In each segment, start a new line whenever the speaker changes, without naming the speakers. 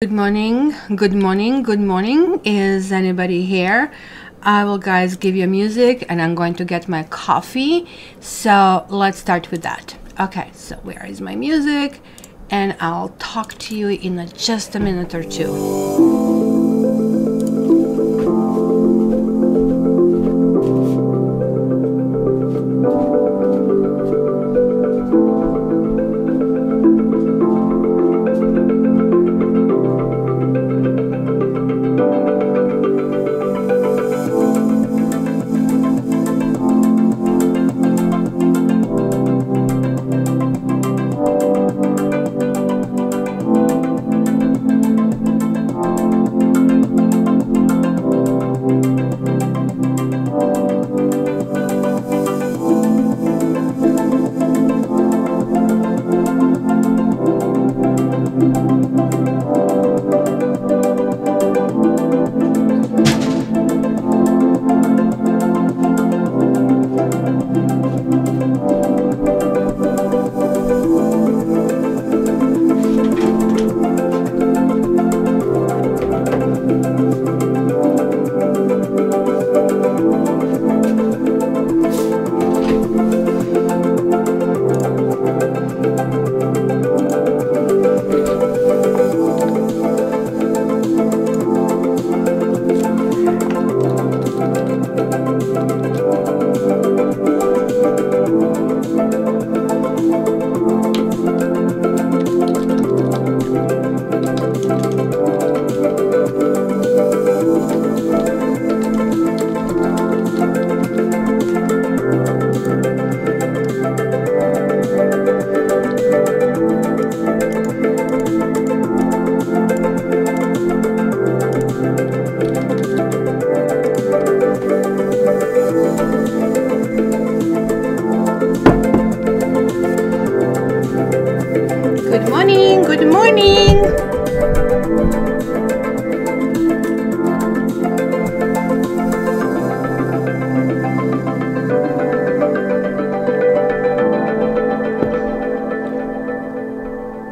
Good morning, good morning, good morning. Is anybody here? I will guys give you music and I'm going to get my coffee. So let's start with that. Okay, so where is my music? And I'll talk to you in just a minute or two.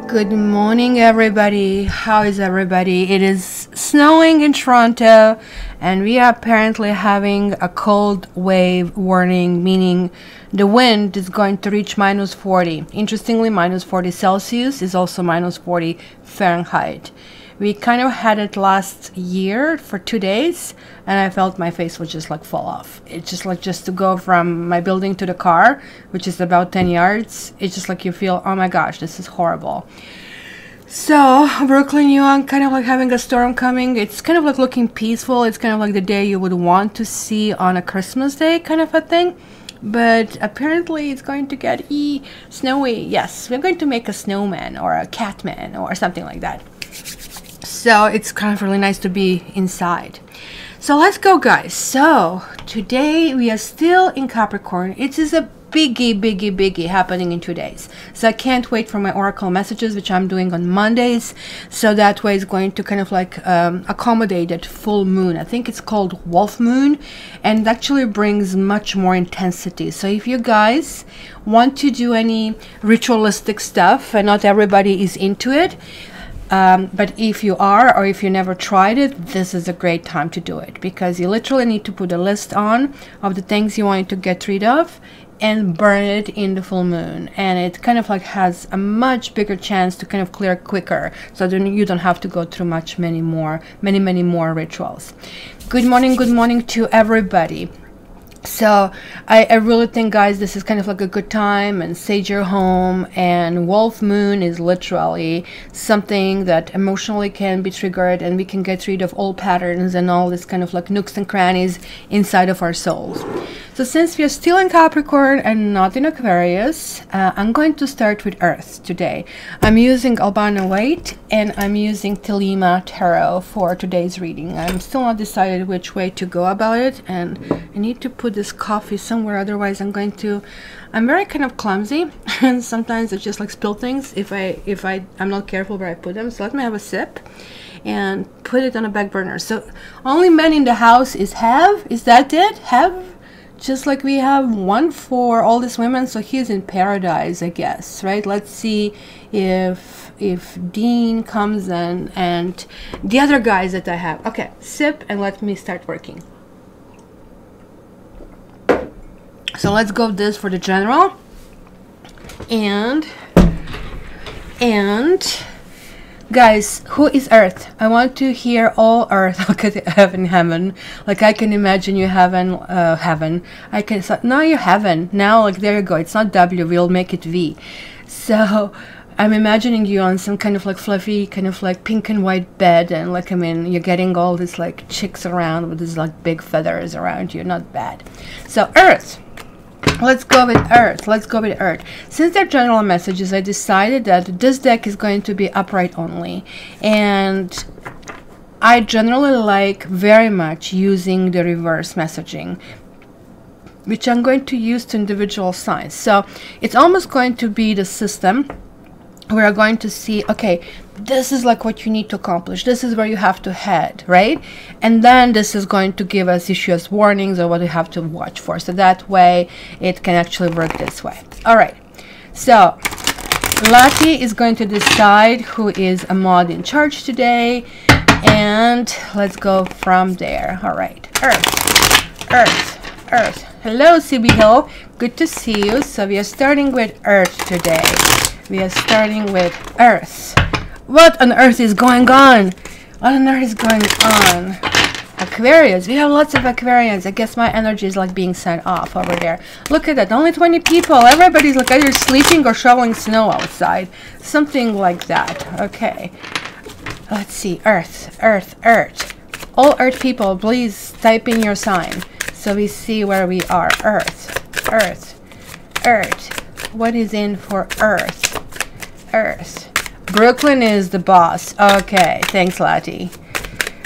Good morning, everybody. How is everybody? It is snowing in Toronto and we are apparently having a cold wave warning, meaning the wind is going to reach minus 40. Interestingly, minus 40 Celsius is also minus 40 Fahrenheit. We kind of had it last year for 2 days and I felt my face would just like fall off. It's just like just to go from my building to the car, which is about 10 yards. It's just like you feel, oh my gosh, this is horrible. So Brooklyn, you are kind of like having a storm coming. It's kind of like looking peaceful. It's kind of like the day you would want to see on a Christmas day kind of a thing. But apparently it's going to get snowy. Yes, we're going to make a snowman or a catman or something like that. So it's kind of really nice to be inside. So let's go, guys. So today we are still in Capricorn. It is a biggie happening in 2 days. So I can't wait for my oracle messages, which I'm doing on Mondays. So that way it's going to kind of like accommodate that full moon. I think it's called Wolf Moon, and it actually brings much more intensity. So if you guys want to do any ritualistic stuff, and not everybody is into it, but if you are, or if you never tried it, this is a great time to do it, because you literally need to put a list on of the things you want to get rid of and burn it in the full moon, and it kind of like has a much bigger chance to kind of clear quicker, so then you don't have to go through many more rituals. Good morning to everybody. So I really think, guys, this is kind of like a good time, and sage your home, and Wolf Moon is literally something that emotionally can be triggered, and we can get rid of old patterns and all this kind of like nooks and crannies inside of our souls. So since we are still in Capricorn and not in Aquarius, I'm going to start with Earth today. I'm using Albano White and I'm using Telema Tarot for today's reading. I'm still not decided which way to go about it, and I need to put this coffee somewhere, otherwise I'm very kind of clumsy and sometimes I just like spill things if I'm not careful where I put them. So let me have a sip and put it on a back burner. So only men in the house is that it? Have just like we have one for all these women, so he's in paradise, I guess, right? Let's see if Dean comes in and the other guys that I have. Okay, sip and let me start working. So let's go this for the general, and guys, who is Earth? I want to hear all Earth. Look at heaven. Like I can imagine you heaven. I can, so now you heaven. Now, like, there you go. It's not W. We'll make it V. So I'm imagining you on some kind of like fluffy, kind of like pink and white bed, and like, I mean, you're getting all these like chicks around with these like big feathers around you. Not bad. So Earth. Let's go with Earth. Let's go with Earth. Since they're general messages, I decided that this deck is going to be upright only. And I generally like very much using the reverse messaging, which I'm going to use to individual signs. So it's almost going to be the system. We are going to see, okay, this is like what you need to accomplish. This is where you have to head, right? And then this is going to give us issues, warnings, or what you have to watch for. So that way it can actually work this way. All right. So Lati is going to decide who is a mod in charge today. And let's go from there. All right. Earth. Hello, CB Hill. Good to see you. So we are starting with Earth today. We are starting with Earth. What on earth is going on? What on earth is going on? Aquarius. We have lots of Aquarians. I guess my energy is like being sent off over there. Look at that. Only 20 people. Everybody's like either sleeping or shoveling snow outside. Something like that. Okay. Let's see. Earth. All Earth people, please type in your sign so we see where we are. Earth. What is in for Earth? Brooklyn is the boss. Okay, thanks, Lati.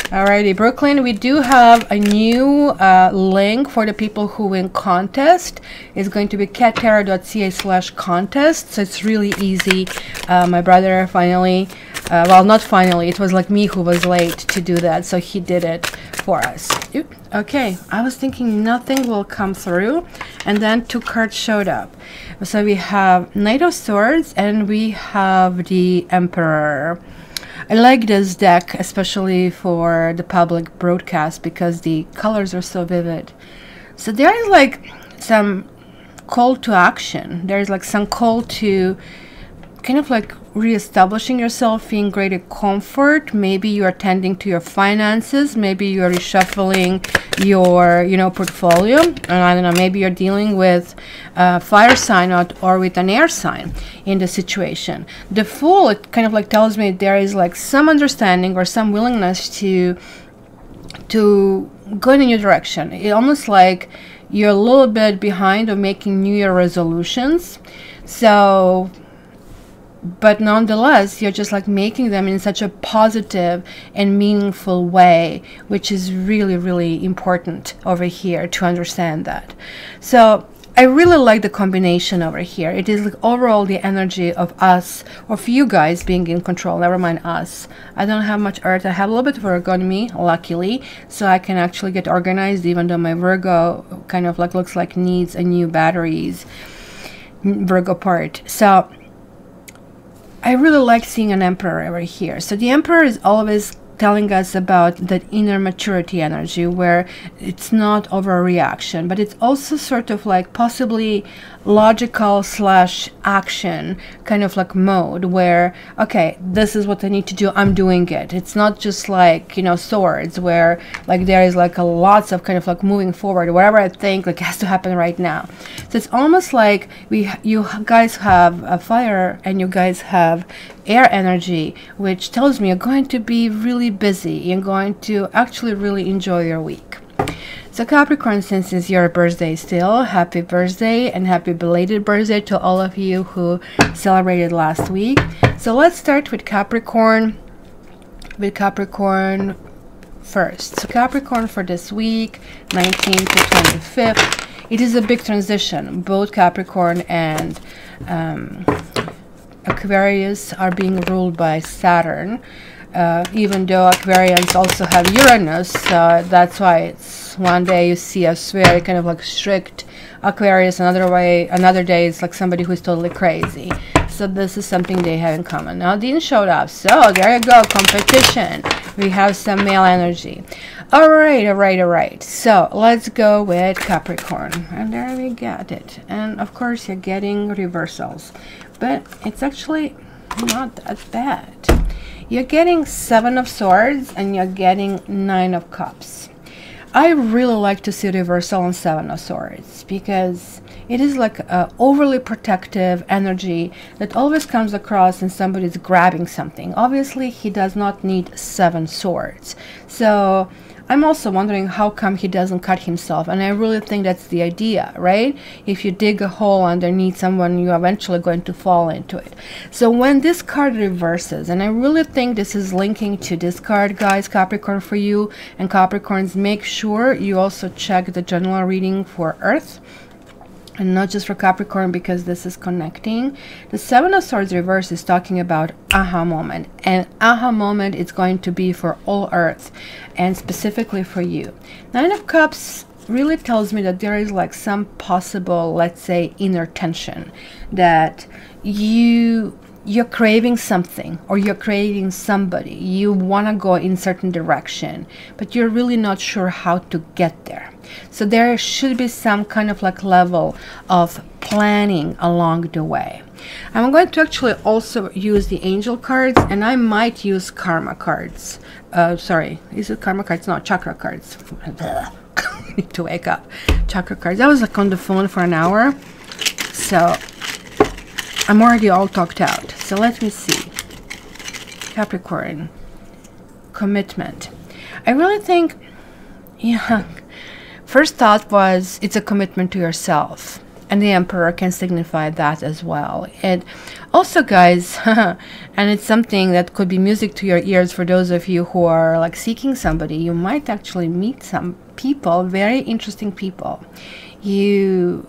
Alrighty, Brooklyn, we do have a new link for the people who win contest. It's going to be cattarot.ca/contest, so it's really easy. My brother finally, well, not finally, it was like me who was late to do that, so he did it for us. Oop, okay, I was thinking nothing will come through, and then 2 cards showed up. So we have Knight of Swords, and we have the Emperor. I like this deck, especially for the public broadcast, because the colors are so vivid. So there is like some call to action. There's like some call to kind of like reestablishing yourself in greater comfort. Maybe you're attending to your finances. Maybe you're reshuffling your, portfolio. And I don't know, maybe you're dealing with a fire sign or with an air sign in the situation. The Fool, it kind of like tells me there is like some understanding or some willingness to go in a new direction. It almost like you're a little bit behind of making New Year resolutions. So, but nonetheless, you're just like making them in such a positive and meaningful way, which is really, really important over here to understand that. So I really like the combination over here. It is like overall the energy of us, of you guys being in control. Never mind us. I don't have much Earth. I have a little bit of Virgo on me, luckily, so I can actually get organized, even though my Virgo kind of like looks like needs a new batteries Virgo part. So I really like seeing an Emperor over here. So the Emperor is always telling us about that inner maturity energy, where it's not overreaction, but it's also sort of like possibly logical / action kind of like mode, where, okay, this is what I need to do, I'm doing it. It's not just like, Swords, where like there is like a lots of kind of like moving forward, whatever I think like has to happen right now. So it's almost like you guys have a fire and you guys have air energy, which tells me you're going to be really busy. You're going to actually really enjoy your week. So Capricorn, since it's your birthday still, happy birthday and happy belated birthday to all of you who celebrated last week. So let's start with Capricorn first. So Capricorn for this week, 19th to 25th. It is a big transition. Both Capricorn and Aquarius are being ruled by Saturn, even though Aquarians also have Uranus, that's why it's Aquarius. One day you see a very kind of like strict Aquarius, another day it's like somebody who's totally crazy. So this is something they have in common. Now Dean showed up, so there you go, competition. We have some male energy. All right. So let's go with Capricorn, and there we got it. And of course you're getting reversals, but it's actually not that bad. You're getting 7 of Swords and you're getting 9 of Cups. I really like to see reversal on 7 of Swords because it is like a overly protective energy that always comes across when somebody's grabbing something. Obviously, he does not need 7 swords. So I'm also wondering how come he doesn't cut himself, and I really think that's the idea, right? If you dig a hole underneath someone, you're eventually going to fall into it. So when this card reverses, and I really think this is linking to this card, guys, Capricorn, for you, and Capricorns, make sure you also check the general reading for Earth, and not just for Capricorn, because this is connecting. The 7 of Swords reverse is talking about aha moment, and aha moment is going to be for all Earth and specifically for you. 9 of Cups really tells me that there is like some possible, let's say, inner tension, that you're craving something or you're craving somebody. You want to go in certain direction, but you're really not sure how to get there. So there should be some kind of like level of planning along the way. I'm going to actually also use the angel cards, and I might use karma cards. Sorry, is it karma cards? No, chakra cards. Need to wake up. Chakra cards. I was like on the phone for an hour, so I'm already all talked out. So let me see. Capricorn. Commitment. I really think, yeah, first thought was it's a commitment to yourself. And the Emperor can signify that as well. And also, guys, and it's something that could be music to your ears for those of you who are like seeking somebody. You might actually meet some people, very interesting people. You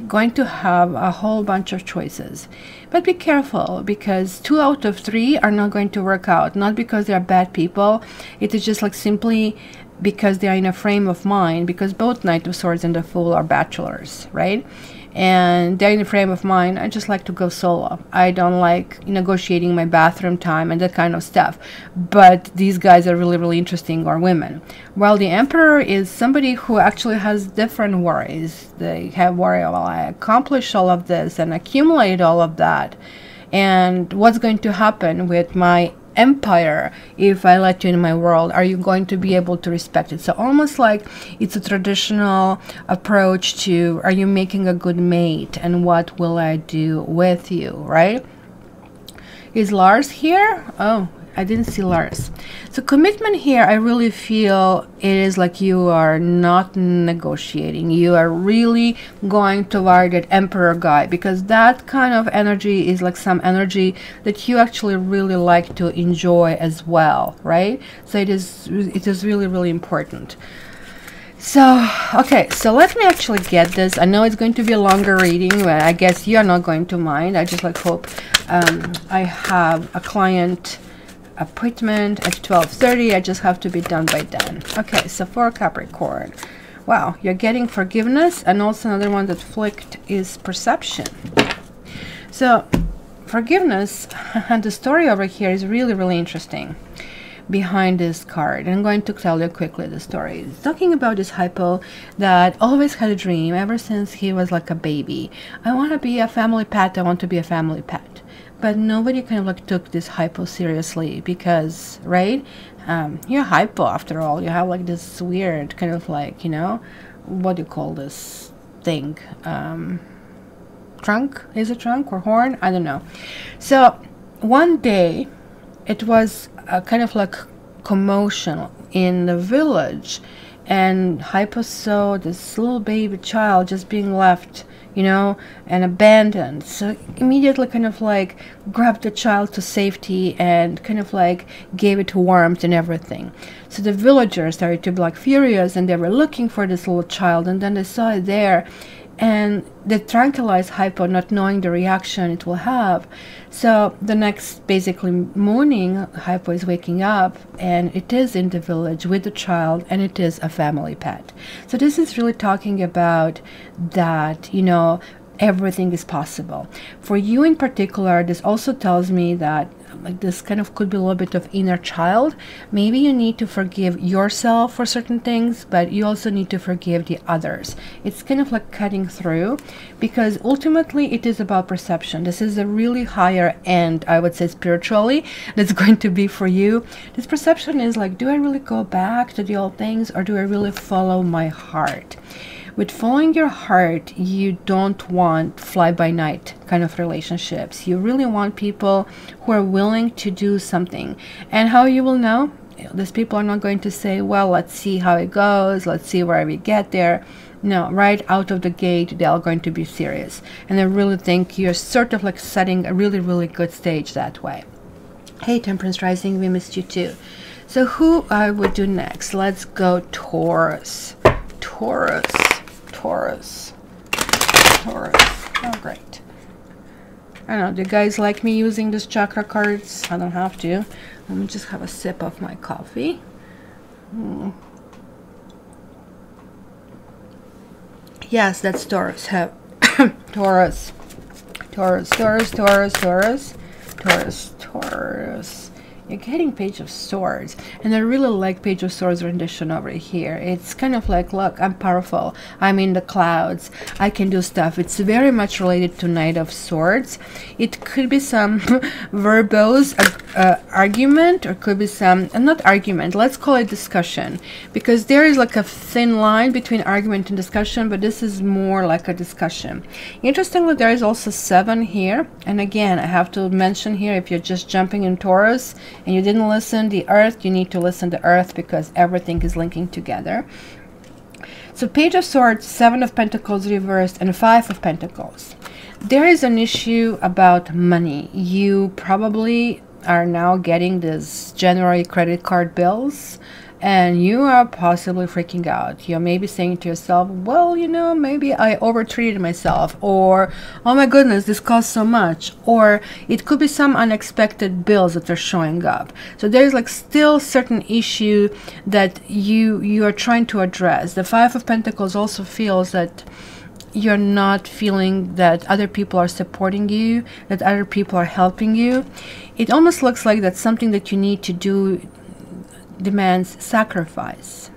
going to have a whole bunch of choices, but be careful, because 2 out of 3 are not going to work out, not because they're bad people. It is just like simply because they are in a frame of mind, because both Knight of Swords and the Fool are bachelors, right? And they're in a frame of mind. I just like to go solo. I don't like negotiating my bathroom time and that kind of stuff. But these guys are really, really interesting, or women. While the Emperor is somebody who actually has different worries. They have worry, well, I accomplish all of this and accumulate all of that, and what's going to happen with my empire if I let you in my world? Are you going to be able to respect it? So almost like it's a traditional approach to, are you making a good mate, and what will I do with you, right? Is Lars here? Oh, I didn't see Lars. So commitment here, I really feel it is like you are not negotiating. You are really going toward that Emperor guy, because that kind of energy is like some energy that you actually really like to enjoy as well, right? So it is really, really important. So, okay, so let me actually get this. I know it's going to be a longer reading, but I guess you are not going to mind. I just like hope I have a client appointment at 12:30. I just have to be done by then. Okay, so for Capricorn, wow, you're getting forgiveness, and also another one that flicked is perception. So forgiveness, and the story over here is really, really interesting behind this card. I'm going to tell you quickly the story. It's talking about this hypo that always had a dream ever since he was like a baby. I want to be a family pet. I want to be a family pet. But nobody kind of like took this hypo seriously, because, right, you're hypo after all. You have like this weird kind of like, you know, what do you call this thing? Trunk? Is it trunk or horn? I don't know. So one day it was a kind of like commotion in the village, and hypo saw this little baby child just being left, you know, and abandoned. So immediately kind of like grabbed the child to safety and kind of like gave it warmth and everything. So the villagers started to be like furious, and they were looking for this little child, and then they saw it there. and they tranquilize hypo, not knowing the reaction it will have. So the next basically morning, hypo is waking up, and it is in the village with the child, and it is a family pet. So this is really talking about that, you know, everything is possible. For you in particular, this also tells me that like this kind of could be a little bit of inner child. Maybe you need to forgive yourself for certain things, but you also need to forgive the others. It's kind of like cutting through, because ultimately it is about perception. This is a really higher end, I would say, spiritually, that's going to be for you. This perception is like, do I really go back to the old things, or do I really follow my heart? With following your heart, you don't want fly-by-night kind of relationships. You really want people who are willing to do something. And how you will know? These people are not going to say, well, let's see how it goes, let's see where we get there. No, right out of the gate, they are going to be serious. And I really think you're sort of like setting a really, really good stage that way. Hey, Temperance Rising, we missed you too. So who I would do next? Let's go Taurus. Taurus. Oh, great. I don't know, do you guys like me using these chakra cards? I don't have to. Let me just have a sip of my coffee. Yes, that's Taurus. Taurus. You're getting Page of Swords, and I really like Page of Swords rendition over here. It's kind of like, look, I'm powerful, I'm in the clouds, I can do stuff. It's very much related to Knight of Swords. It could be some verbose argument, or could be some, not argument, let's call it discussion, because there is like a thin line between argument and discussion, but this is more like a discussion. Interestingly, there is also 7 here, and again, I have to mention here, if you're just jumping in Taurus and you didn't listen the Earth, you need to listen to Earth, because everything is linking together. So Page of Swords, 7 of Pentacles reversed, and 5 of Pentacles. There is an issue about money. You probably are now getting this January credit card bills, and you are possibly freaking out. You're maybe saying to yourself, well, you know, maybe I overtreated myself, or oh my goodness, this costs so much, or it could be some unexpected bills that are showing up. So there's like still certain issue that you are trying to address. The 5 of Pentacles also feels that you're not feeling that other people are supporting you, that other people are helping you. It almost looks like that's something that you need to do demands sacrifice,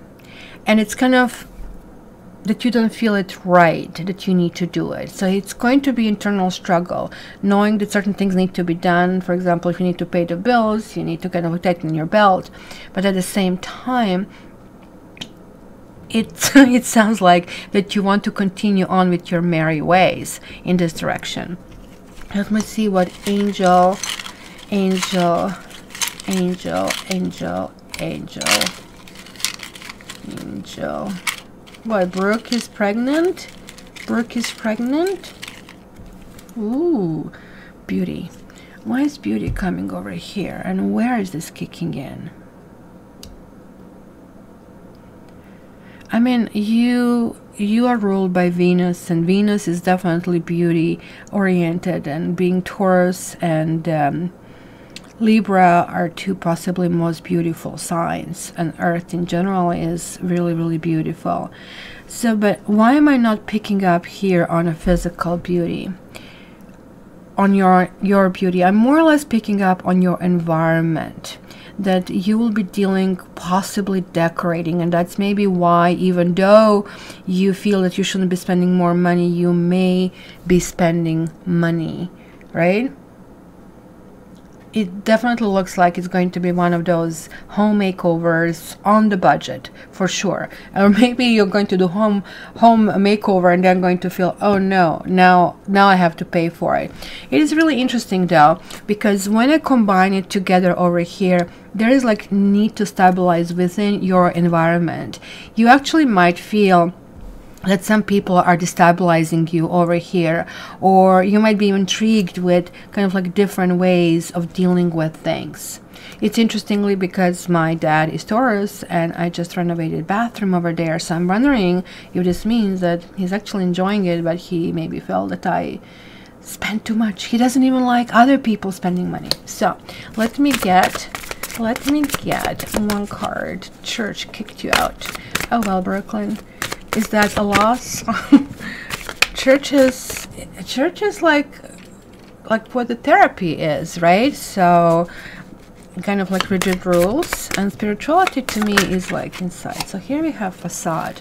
and it's kind of that you don't feel it right, that you need to do it. So it's going to be internal struggle, knowing that certain things need to be done. For example, if you need to pay the bills, you need to kind of tighten your belt, but at the same time, it sounds like that you want to continue on with your merry ways in this direction. Let me see what angel. What, Brooke is pregnant? Brooke is pregnant? Ooh, Beauty. Why is Beauty coming over here? And where is this kicking in? I mean, you are ruled by Venus, and Venus is definitely beauty oriented, and being Taurus and Libra are 2 possibly most beautiful signs, and Earth in general is really, really beautiful. So, but why am I not picking up here on a physical beauty? On your beauty, I'm more or less picking up on your environment, that you will be dealing, possibly decorating, and that's maybe why, even though you feel that you shouldn't be spending more money, you may be spending money, right? It definitely looks like it's going to be one of those home makeovers on the budget, for sure. Or maybe you're going to do home makeover and then going to feel, oh no, now I have to pay for it. It is really interesting though, because when I combine it together over here, there is like need to stabilize within your environment. You actually might feel that some people are destabilizing you over here, or you might be intrigued with kind of like different ways of dealing with things. It's interestingly because my dad is Taurus and I just renovated bathroom over there, so I'm wondering if this means that he's actually enjoying it, but he maybe felt that I spend too much. He doesn't even like other people spending money. So let me get one card. Church kicked you out. Oh well, Brooklyn. Is that a loss? Church is like what the therapy is, right? So kind of like rigid rules, and spirituality to me is like inside. So here we have facade.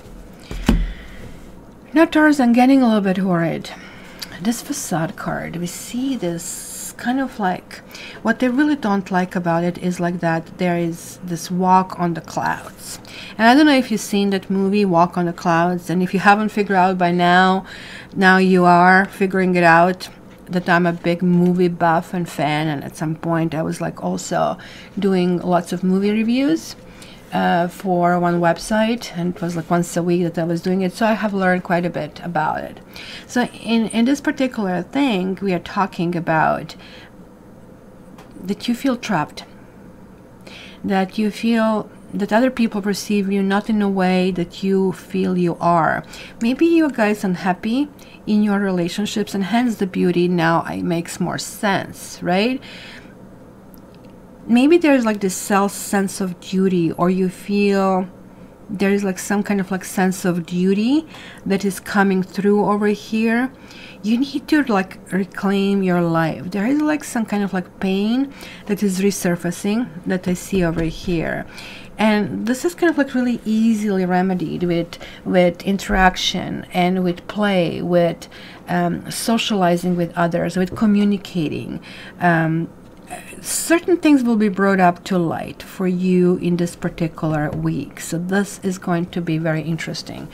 Now Taurus, I'm getting a little bit worried. This facade card, we see this kind of like, what they really don't like about it is like that there is this walk on the clouds. And I don't know if you've seen that movie Walk on the Clouds, and if you haven't figured out by now you are figuring it out, that I'm a big movie buff and fan, and at some point I was like also doing lots of movie reviews for one website, and it was like once a week that I was doing it, so I have learned quite a bit about it. So in this particular thing, we are talking about that you feel trapped, that you feel that other people perceive you not in a way that you feel you are. Maybe you guys unhappy in your relationships, and hence the beauty now it makes more sense, right? Maybe there's like this sense of duty, or you feel there's like some kind of like sense of duty that is coming through over here. You need to like reclaim your life. There is like some kind of like pain that is resurfacing that I see over here. And this is kind of like really easily remedied with interaction and with play, with socializing with others, with communicating. Certain things will be brought up to light for you in this particular week. So this is going to be very interesting.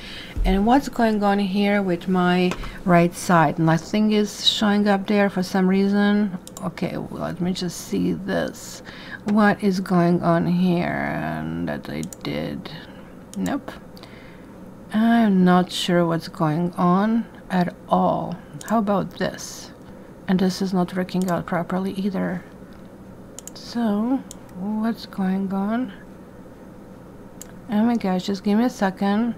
And what's going on here with my right side? Nothing is showing up there for some reason. Okay, well, let me just see this. What is going on here? And that I did. Nope. I'm not sure what's going on at all. How about this? And this is not working out properly either. So, what's going on? Oh my gosh, just give me a second.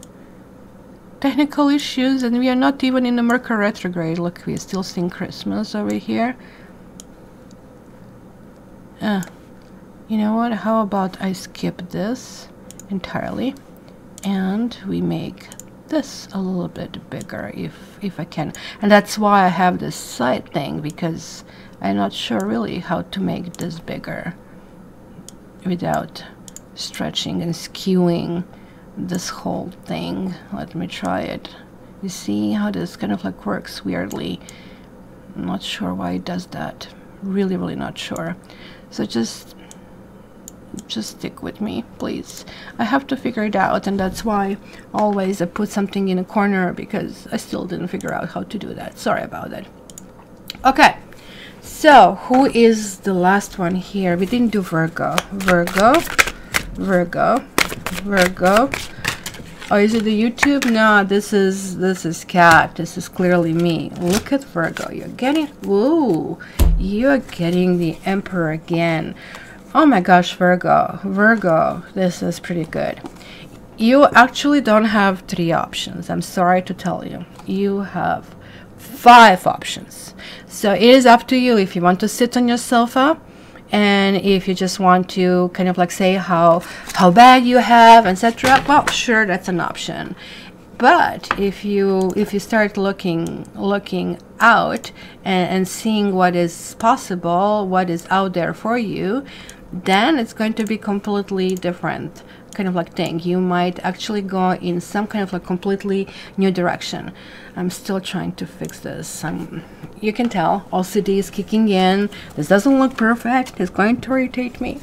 Technical issues, and we are not even in the Mercury retrograde. Look, we're still seeing Christmas over here. You know what? How about I skip this entirely, and we make this a little bit bigger if I can. And that's why I have this side thing, because I'm not sure really how to make this bigger without stretching and skewing this whole thing. Let me try it. You see how this kind of like works weirdly. I'm not sure why it does that. Really not sure. So just stick with me, please. I have to figure it out, and that's why always I put something in a corner, because I still didn't figure out how to do that. Sorry about that. Okay, so who is the last one here? We didn't do Virgo. Virgo. Oh, is it the YouTube? No, this is Cat. This is clearly me. Look at Virgo. You're getting, whoa, you're getting the Emperor again. Oh my gosh, Virgo, this is pretty good. You actually don't have 3 options. I'm sorry to tell you. You have 5 options. So it is up to you if you want to sit on your sofa, and if you just want to kind of like say how bad you have, etc. Well, sure, that's an option. But if you start looking out and seeing what is possible, what is out there for you, then it's going to be completely different kind of like thing. You might actually go in some kind of like completely new direction. I'm still trying to fix this. You can tell OCD is kicking in. This doesn't look perfect. It's going to irritate me.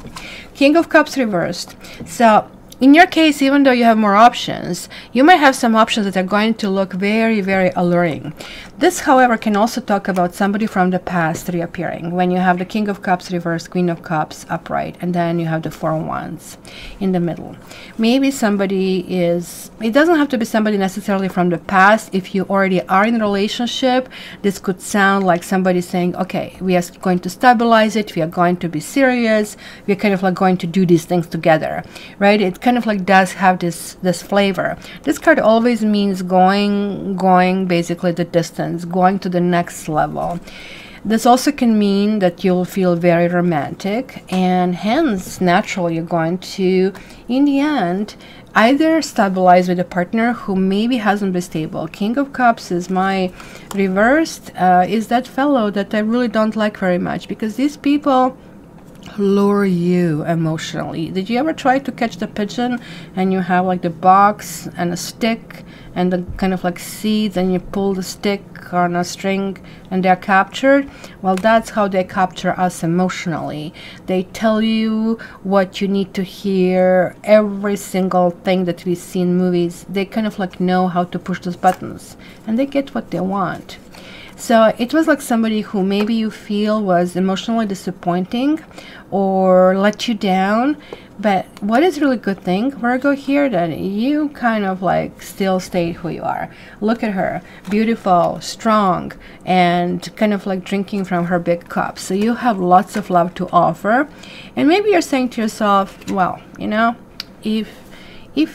King of Cups reversed. So in your case, even though you have more options, you might have some options that are going to look very, very alluring. This, however, can also talk about somebody from the past reappearing. When you have the King of Cups reversed, Queen of Cups upright, and then you have the Four of Wands in the middle. Maybe somebody is, it doesn't have to be somebody necessarily from the past. If you already are in a relationship, this could sound like somebody saying, okay, we are going to stabilize it, we are going to be serious, we're kind of like going to do these things together, right? It kind of like does have this flavor. This card always means going basically the distance, going to the next level. This also can mean that you'll feel very romantic, and hence naturally you're going to, in the end, either stabilize with a partner who maybe hasn't been stable. King of Cups is my reversed, is that fellow that I really don't like very much, because these people lure you emotionally. Did you ever try to catch the pigeon and you have like the box and a stick and the kind of like seeds, and you pull the stick on a string and they're captured? Well, that's how they capture us emotionally. They tell you what you need to hear, every single thing that we see in movies. They kind of like know how to push those buttons and they get what they want. So it was like somebody who maybe you feel was emotionally disappointing or let you down. But what is really good thing, Virgo, here, that you kind of like still stayed who you are. Look at her, beautiful, strong, and kind of like drinking from her big cup. So you have lots of love to offer. And maybe you're saying to yourself, well, you know, if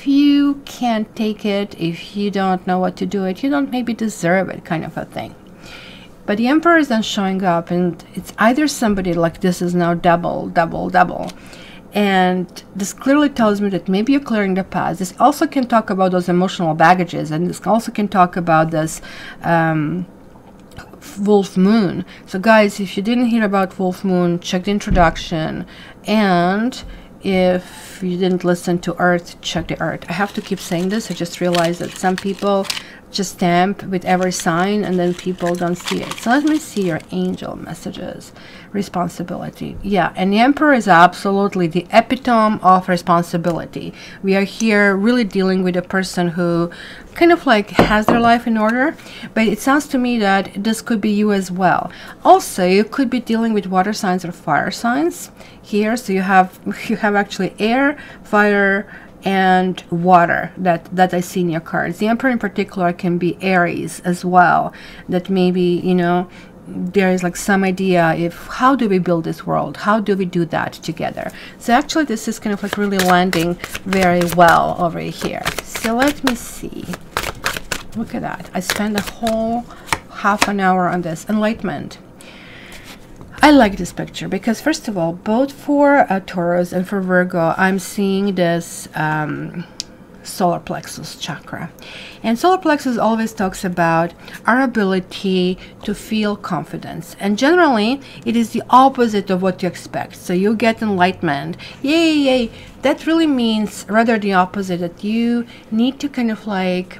you can't take it, if you don't know what to do it, you don't maybe deserve it, kind of a thing. But the Emperor is then showing up, and it's either somebody like this is now double. And this clearly tells me that maybe you're clearing the past. This also can talk about those emotional baggages, and this also can talk about this Wolf Moon. So guys, if you didn't hear about Wolf Moon, check the introduction. And if you didn't listen to Earth, check the Earth. I have to keep saying this. I just realized that some people just stamp with every sign and then people don't see it. So let me see your angel messages. Responsibility. Yeah, and the Emperor is absolutely the epitome of responsibility. We are here really dealing with a person who kind of like has their life in order, but it sounds to me that this could be you as well. Also, you could be dealing with water signs or fire signs here. So you have actually air, fire, and water that I see in your cards. The Emperor in particular can be Aries as well, that maybe, you know, there is like some idea if how do we build this world, how do we do that together. So actually this is kind of like really landing very well over here. So let me see, look at that. I spent a whole half an hour on this. Enlightenment. I like this picture because, first of all, both for Taurus and for Virgo, I'm seeing this solar plexus chakra. And solar plexus always talks about our ability to feel confidence. And generally, it is the opposite of what you expect. So you get enlightenment. Yay, yay. That really means rather the opposite, that you need to kind of like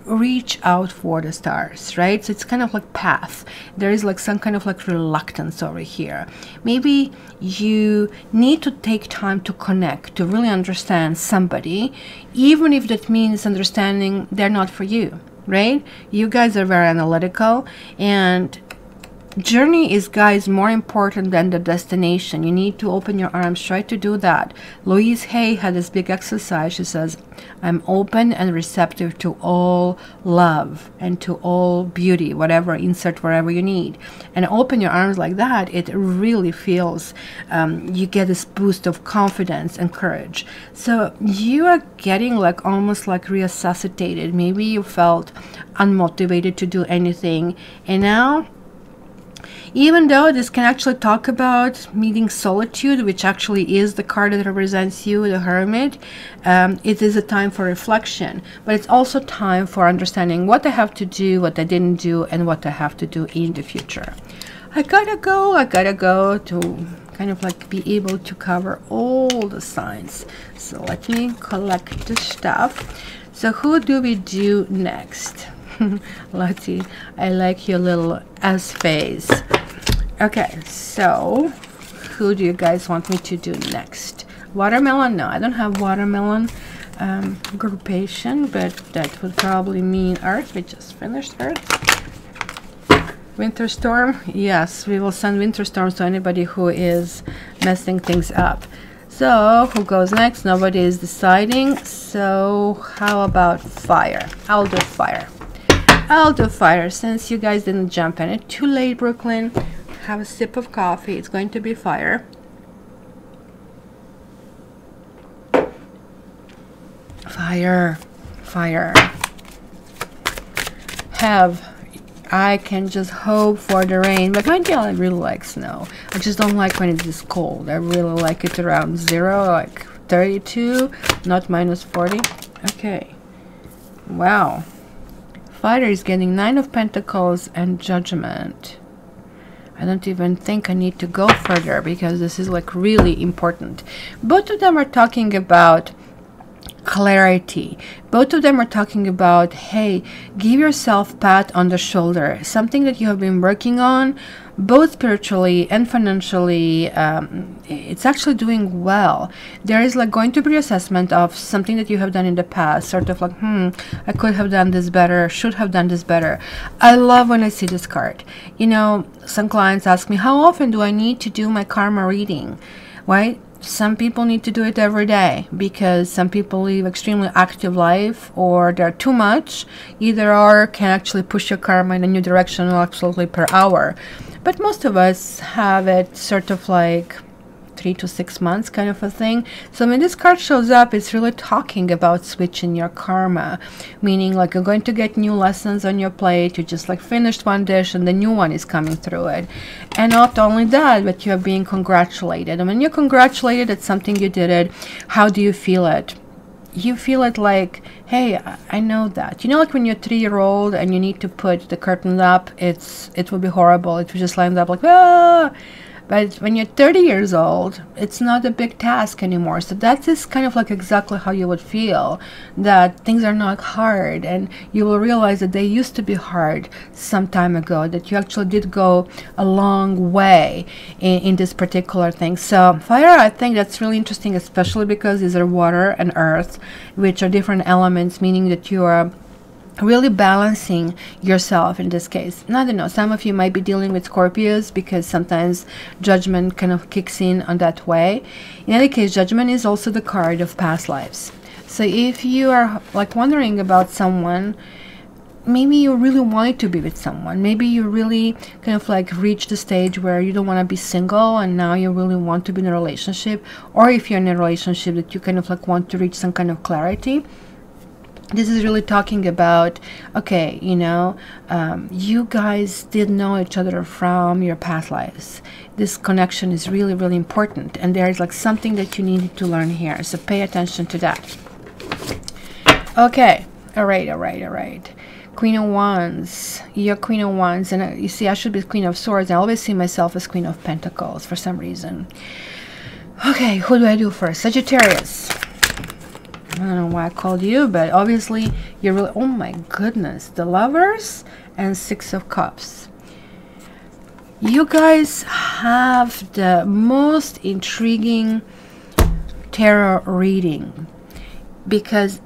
reach out for the stars, right? So it's kind of like path. There is like some kind of like reluctance over here. Maybe you need to take time to connect, to really understand somebody, even if that means understanding they're not for you, right? You guys are very analytical, and journey is, guys, more important than the destination. You need to open your arms. Try to do that. Louise Hay had this big exercise. She says, I'm open and receptive to all love and to all beauty, whatever, insert wherever you need. And open your arms like that, it really feels, you get this boost of confidence and courage. So you are getting like almost like resuscitated. Maybe you felt unmotivated to do anything, and now, even though this can actually talk about meeting solitude, which actually is the card that represents you, the Hermit, it is a time for reflection, but it's also time for understanding what I have to do, what I didn't do, and what I have to do in the future. I gotta go to kind of like be able to cover all the signs. So let me collect the stuff. So who do we do next? Lottie, I like your little S face. Okay, so who do you guys want me to do next? Watermelon? No, I don't have watermelon. groupation, but that would probably mean Earth. We just finished Earth. Winter storm. Yes, we will send winter storms to anybody who is messing things up. So who goes next? Nobody is deciding. So how about fire? I'll do fire. I'll do fire since you guys didn't jump in it. Too late, Brooklyn. Have a sip of coffee. It's going to be fire. Fire. Fire. I can just hope for the rain, but mind you, I really like snow. I just don't like when it's this cold. I really like it around 0, like 32, not minus 40. Okay. Wow. Fire is getting 9 of Pentacles and Judgment. I don't even think I need to go further because this is like really important. Both of them are talking about clarity. Both of them are talking about, hey, give yourself a pat on the shoulder, something that you have been working on, both spiritually and financially. It's actually doing well. There is like going to be assessment of something that you have done in the past, sort of like, I could have done this better, should have done this better. I love when I see this card. You know, some clients ask me, how often do I need to do my karma reading? Right? Some people need to do it every day because some people live extremely active life, or they're too much. Either or can actually push your karma in a new direction absolutely per hour. But most of us have it sort of like 3 to 6 months kind of a thing. So when this card shows up, it's really talking about switching your karma, meaning like you're going to get new lessons on your plate. You just like finished one dish and the new one is coming through it. And not only that, but you're being congratulated. And when you're congratulated at something you did it, how do you feel it? You feel it like, hey, I know that. You know, like when you're a 3-year-old and you need to put the curtains up, it will be horrible. It will just land up like, ah. But when you're 30 years old, it's not a big task anymore. So that is kind of like exactly how you would feel, that things are not hard, and you will realize that they used to be hard some time ago, that you actually did go a long way in this particular thing. So fire, I think that's really interesting, especially because these are water and earth, which are different elements, meaning that you are really balancing yourself in this case. I don't know, some of you might be dealing with Scorpios because sometimes judgment kind of kicks in on that way. In any case, judgment is also the card of past lives. So if you are like wondering about someone, maybe you really wanted to be with someone, maybe you really kind of like reached the stage where you don't want to be single and now you really want to be in a relationship, or if you're in a relationship that you kind of like want to reach some kind of clarity. This is really talking about, okay, you know, you guys did know each other from your past lives. This connection is really, really important. And there is like something that you need to learn here. So pay attention to that. Okay. All right. Queen of Wands. You're Queen of Wands. And you see, I should be Queen of Swords. I always see myself as Queen of Pentacles for some reason. Okay, who do I do first? Sagittarius. I don't know why I called you, but obviously you're really, oh my goodness, the Lovers and 6 of Cups. You guys have the most intriguing tarot reading, because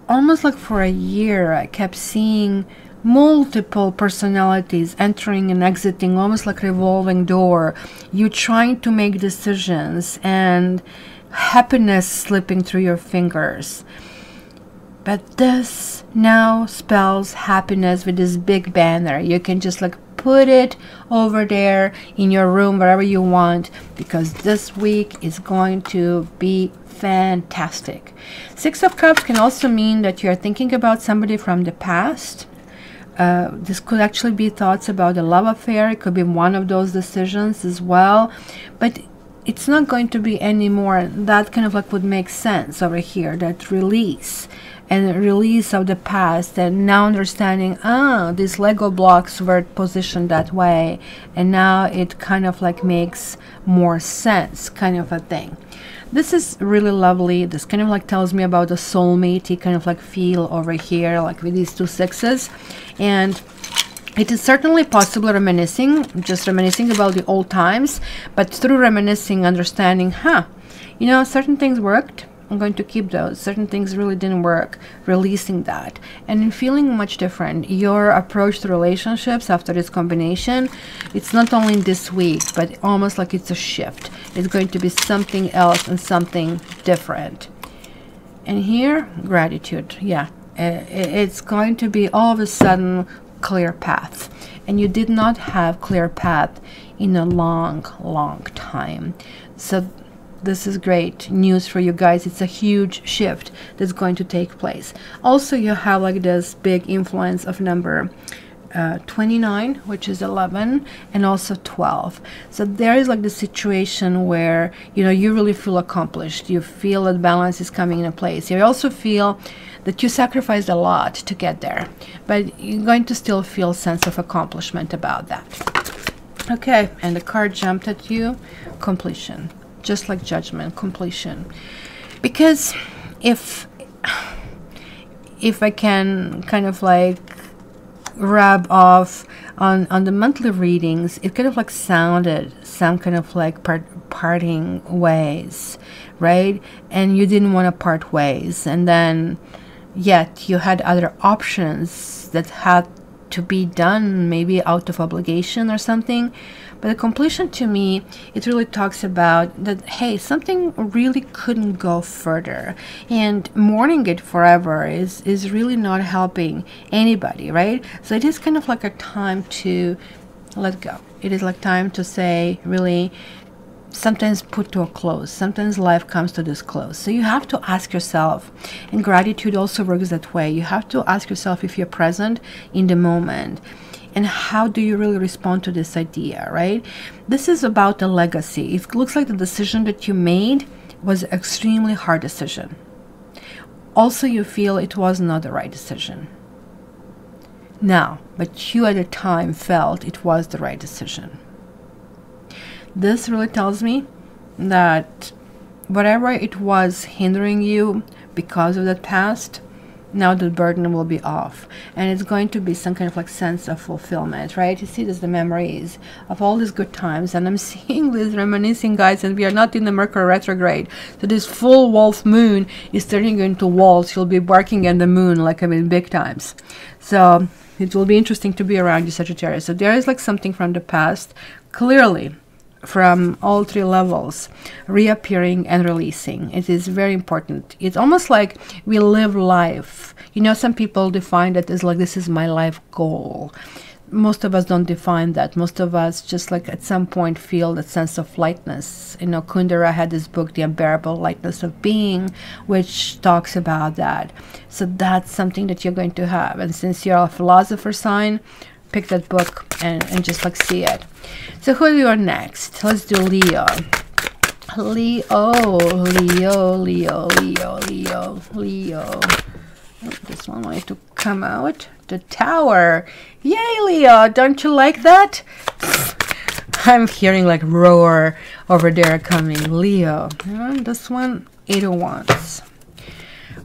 almost like for a year I kept seeing multiple personalities entering and exiting, almost like a revolving door. You trying to make decisions and happiness slipping through your fingers. But this now spells happiness with this big banner. You can just like put it over there in your room, wherever you want, because this week is going to be fantastic. 6 of Cups can also mean that you're thinking about somebody from the past. This could actually be thoughts about a love affair. It could be one of those decisions as well. But it's not going to be anymore. That kind of like would make sense over here, that release and release of the past, and now understanding, these Lego blocks were positioned that way, and now it kind of like makes more sense, kind of a thing. This is really lovely. This kind of like tells me about the soulmate kind of like feel over here, like with these 2 6s. And it is certainly possible reminiscing, just reminiscing about the old times, but through reminiscing, understanding, you know, certain things worked, I'm going to keep those. Certain things really didn't work, releasing that and feeling much different. Your approach to relationships after this combination, it's not only this week, but almost like it's a shift. It's going to be something else and something different. And here, gratitude. Yeah, it's going to be all of a sudden clear path. And you did not have clear path in a long time. So this is great news for you guys. It's a huge shift that's going to take place. Also, you have like this big influence of number 29, which is 11, and also 12. So there is like the situation where, you know, you really feel accomplished. You feel that balance is coming into place. You also feel that you sacrificed a lot to get there, but you're going to still feel a sense of accomplishment about that. Okay, and the card jumped at you, completion. Just like judgment, completion. Because if I can kind of like rub off on the monthly readings, it kind of like sounded some kind of like parting ways, right? And you didn't want to part ways, and then yet you had other options that had to be done, maybe out of obligation or something. But the completion, to me, it really talks about that, hey, something really couldn't go further, and mourning it forever is really not helping anybody, right? So it is kind of like a time to let go. It is like time to say, really, sometimes put to a close. Sometimes life comes to this close. So you have to ask yourself, and gratitude also works that way. You have to ask yourself if you're present in the moment. And how do you really respond to this idea, right? This is about a legacy. It looks like the decision that you made was an extremely hard decision. Also, you feel it was not the right decision. Now, but you at the time felt it was the right decision. This really tells me that whatever it was hindering you because of that past, now the burden will be off, and it's going to be some kind of like sense of fulfillment, right? You see, there's the memories of all these good times, and I'm seeing this reminiscing, guys, and we are not in the Mercury retrograde, so this full wolf moon is turning into wolves. You'll be barking at the moon like, I mean, big times. So it will be interesting to be around you, Sagittarius. So there is like something from the past, clearly from all three levels, reappearing and releasing. It is very important. It's almost like we live life. You know, some people define that as like, this is my life goal. Most of us don't define that. Most of us just like at some point feel that sense of lightness. You know, Kundera had this book, The Unbearable Lightness of Being, which talks about that. So that's something that you're going to have. And since you're a philosopher sign, pick that book and just like see it. So who do you are next? Let's do Leo. Leo. Oh, this one wanted to come out. The Tower. Yay, Leo. Don't you like that? I'm hearing like roar over there coming. Leo. And this one, 8 of Wands.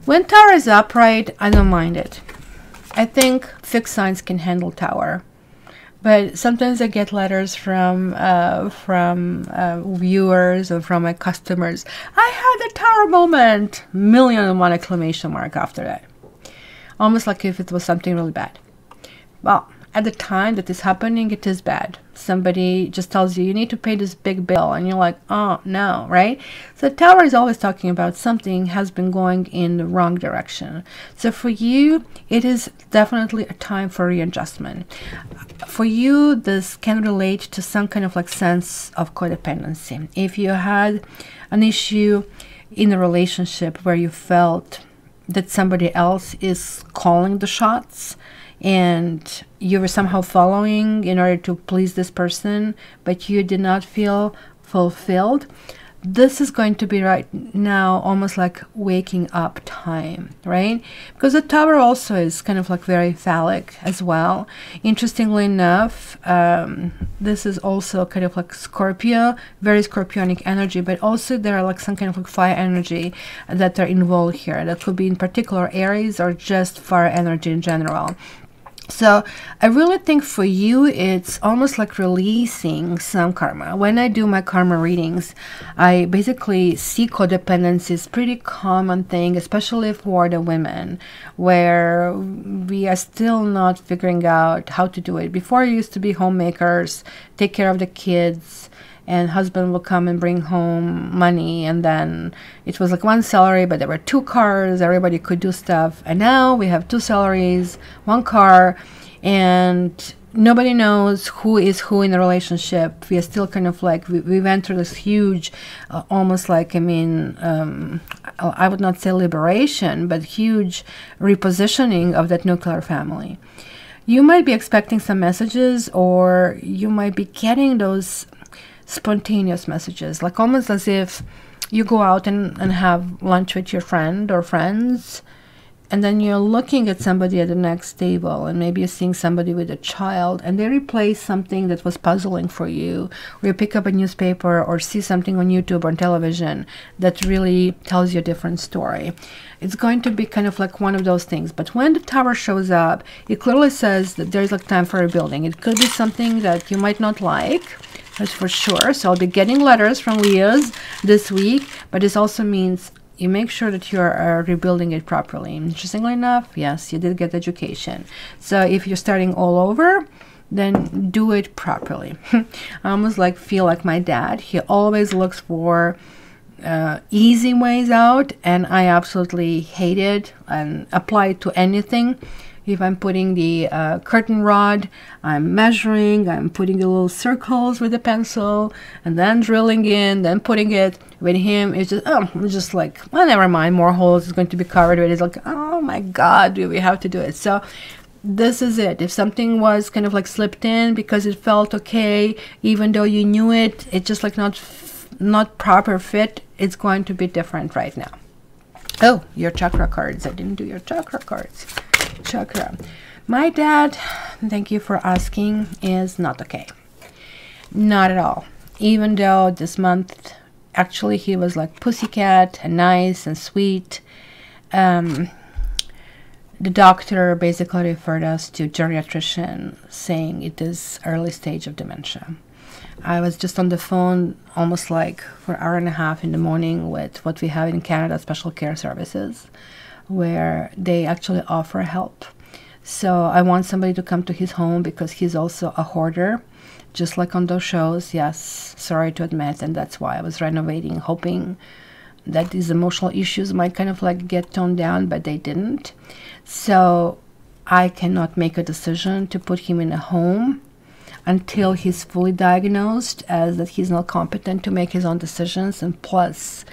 When Tower is upright, I don't mind it. I think fixed signs can handle Tower, but sometimes I get letters from viewers or from my customers. I had a Tower moment, 1,000,001 exclamation mark after that, almost like if it was something really bad. Well, at the time that is happening, it is bad. Somebody just tells you, you need to pay this big bill, and you're like, oh no, right? So Tower is always talking about something has been going in the wrong direction. So for you, it is definitely a time for readjustment. For you, this can relate to some kind of like sense of codependency. If you had an issue in a relationship where you felt that somebody else is calling the shots, and you were somehow following in order to please this person, but you did not feel fulfilled, this is going to be right now almost like waking up time, right? Because the Tower also is kind of like very phallic as well. Interestingly enough, this is also kind of like Scorpio, very scorpionic energy, but also there are like some kind of like fire energy that are involved here. That could be in particular Aries or just fire energy in general. So I really think for you, it's almost like releasing some karma. When I do my karma readings, I basically see codependency is pretty common thing, especially for the women, where we are still not figuring out how to do it. Before, it used to be homemakers, take care of the kids, and husband will come and bring home money, and then it was like one salary, but there were 2 cars, everybody could do stuff. And now we have 2 salaries, 1 car, and nobody knows who is who in the relationship. We are still kind of like, we went through this huge almost like, I mean, I would not say liberation, but huge repositioning of that nuclear family. You might be expecting some messages, or you might be getting those spontaneous messages, like almost as if you go out and have lunch with your friend or friends, and then you're looking at somebody at the next table, and maybe you're seeing somebody with a child, and they replace something that was puzzling for you, or you pick up a newspaper or see something on YouTube or on television that really tells you a different story. It's going to be kind of like one of those things. But when the Tower shows up, it clearly says that there's like time for rebuilding. It could be something that you might not like, that's for sure. So I'll be getting letters from Leos this week, but this also means you make sure that you're rebuilding it properly. Interestingly enough, yes, you did get education. So if you're starting all over, then do it properly. I almost like feel like my dad. He always looks for easy ways out, and I absolutely hate it and apply it to anything. If I'm putting the curtain rod, I'm measuring, I'm putting the little circles with a pencil, and then drilling in, then putting it. With him, it's just, it's just like, well, never mind, more holes is going to be covered with. It's like, oh my God, do we have to do it? So this is it. If something was kind of like slipped in because it felt okay, even though you knew it, it's just like not proper fit, it's going to be different right now. Oh, your chakra cards. I didn't do your chakra cards. Chakra. My dad, thank you for asking, is not okay. Not at all. Even though this month, actually, he was like pussycat and nice and sweet. The doctor basically referred us to geriatrician, saying it is early stage of dementia. I was just on the phone almost like for an hour and a half in the morning with what we have in Canada, special care services, where they actually offer help. So I want somebody to come to his home because he's also a hoarder, just like on those shows. Yes, sorry to admit, and that's why I was renovating, hoping that these emotional issues might kind of like get toned down, but they didn't. So I cannot make a decision to put him in a home until he's fully diagnosed as that he's not competent to make his own decisions. And plus,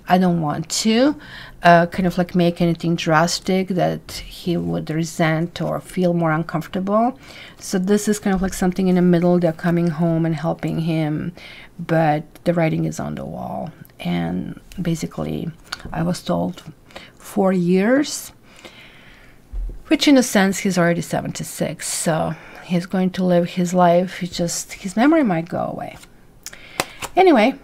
I don't want to kind of like make anything drastic that he would resent or feel more uncomfortable. So this is kind of like something in the middle. They're coming home and helping him, but the writing is on the wall. And basically, I was told 4 years, which in a sense, he's already 76. So he's going to live his life. His memory might go away. Anyway,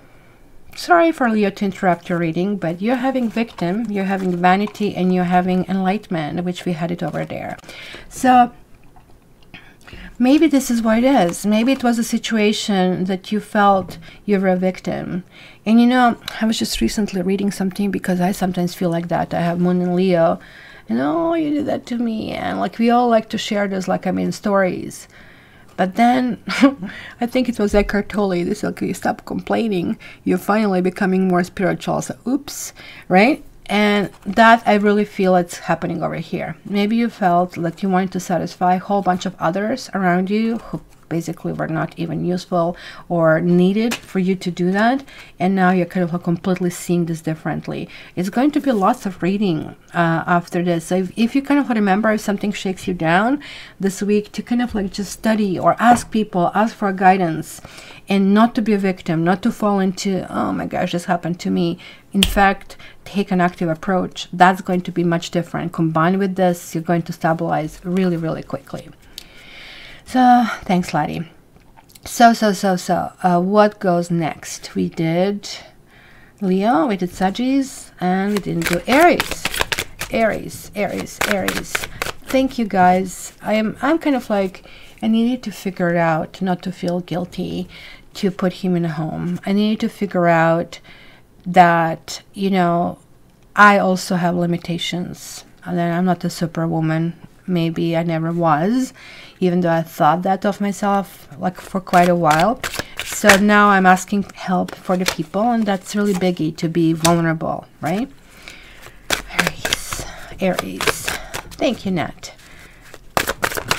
sorry for Leo to interrupt your reading, but you're having victim, you're having vanity, and you're having enlightenment, which we had it over there. So maybe this is what it is. Maybe it was a situation that you felt you were a victim. And you know, I was just recently reading something because I sometimes feel like that. I have Moon and Leo. And oh, you did that to me. And like we all like to share this, like I mean, stories. But then, I think it was Eckhart Tolle. This like, you stop complaining. You're finally becoming more spiritual. So, oops, right? And that I really feel it's happening over here. Maybe you felt that you wanted to satisfy a whole bunch of others around you who basically were not even useful or needed for you to do that, and now you're kind of like completely seeing this differently. It's going to be lots of reading after this. So if you kind of remember, if something shakes you down this week, to kind of like just study or ask people, ask for guidance, and not to be a victim, not to fall into, oh my gosh, this happened to me. In fact, take an active approach. That's going to be much different. Combined with this, you're going to stabilize really, really quickly. So, thanks, Laddie. So, what goes next? We did Leo, we did Sagittarius, and we didn't do Aries. Aries. thank you guys. I'm kind of like, I needed to figure it out, not to feel guilty to put him in a home. I needed to figure out that, you know, I also have limitations, and then I'm not a superwoman. Maybe I never was, even though I thought that of myself like for quite a while. So now I'm asking help for the people, and that's really biggie, to be vulnerable, right? Aries. Thank you, Nat.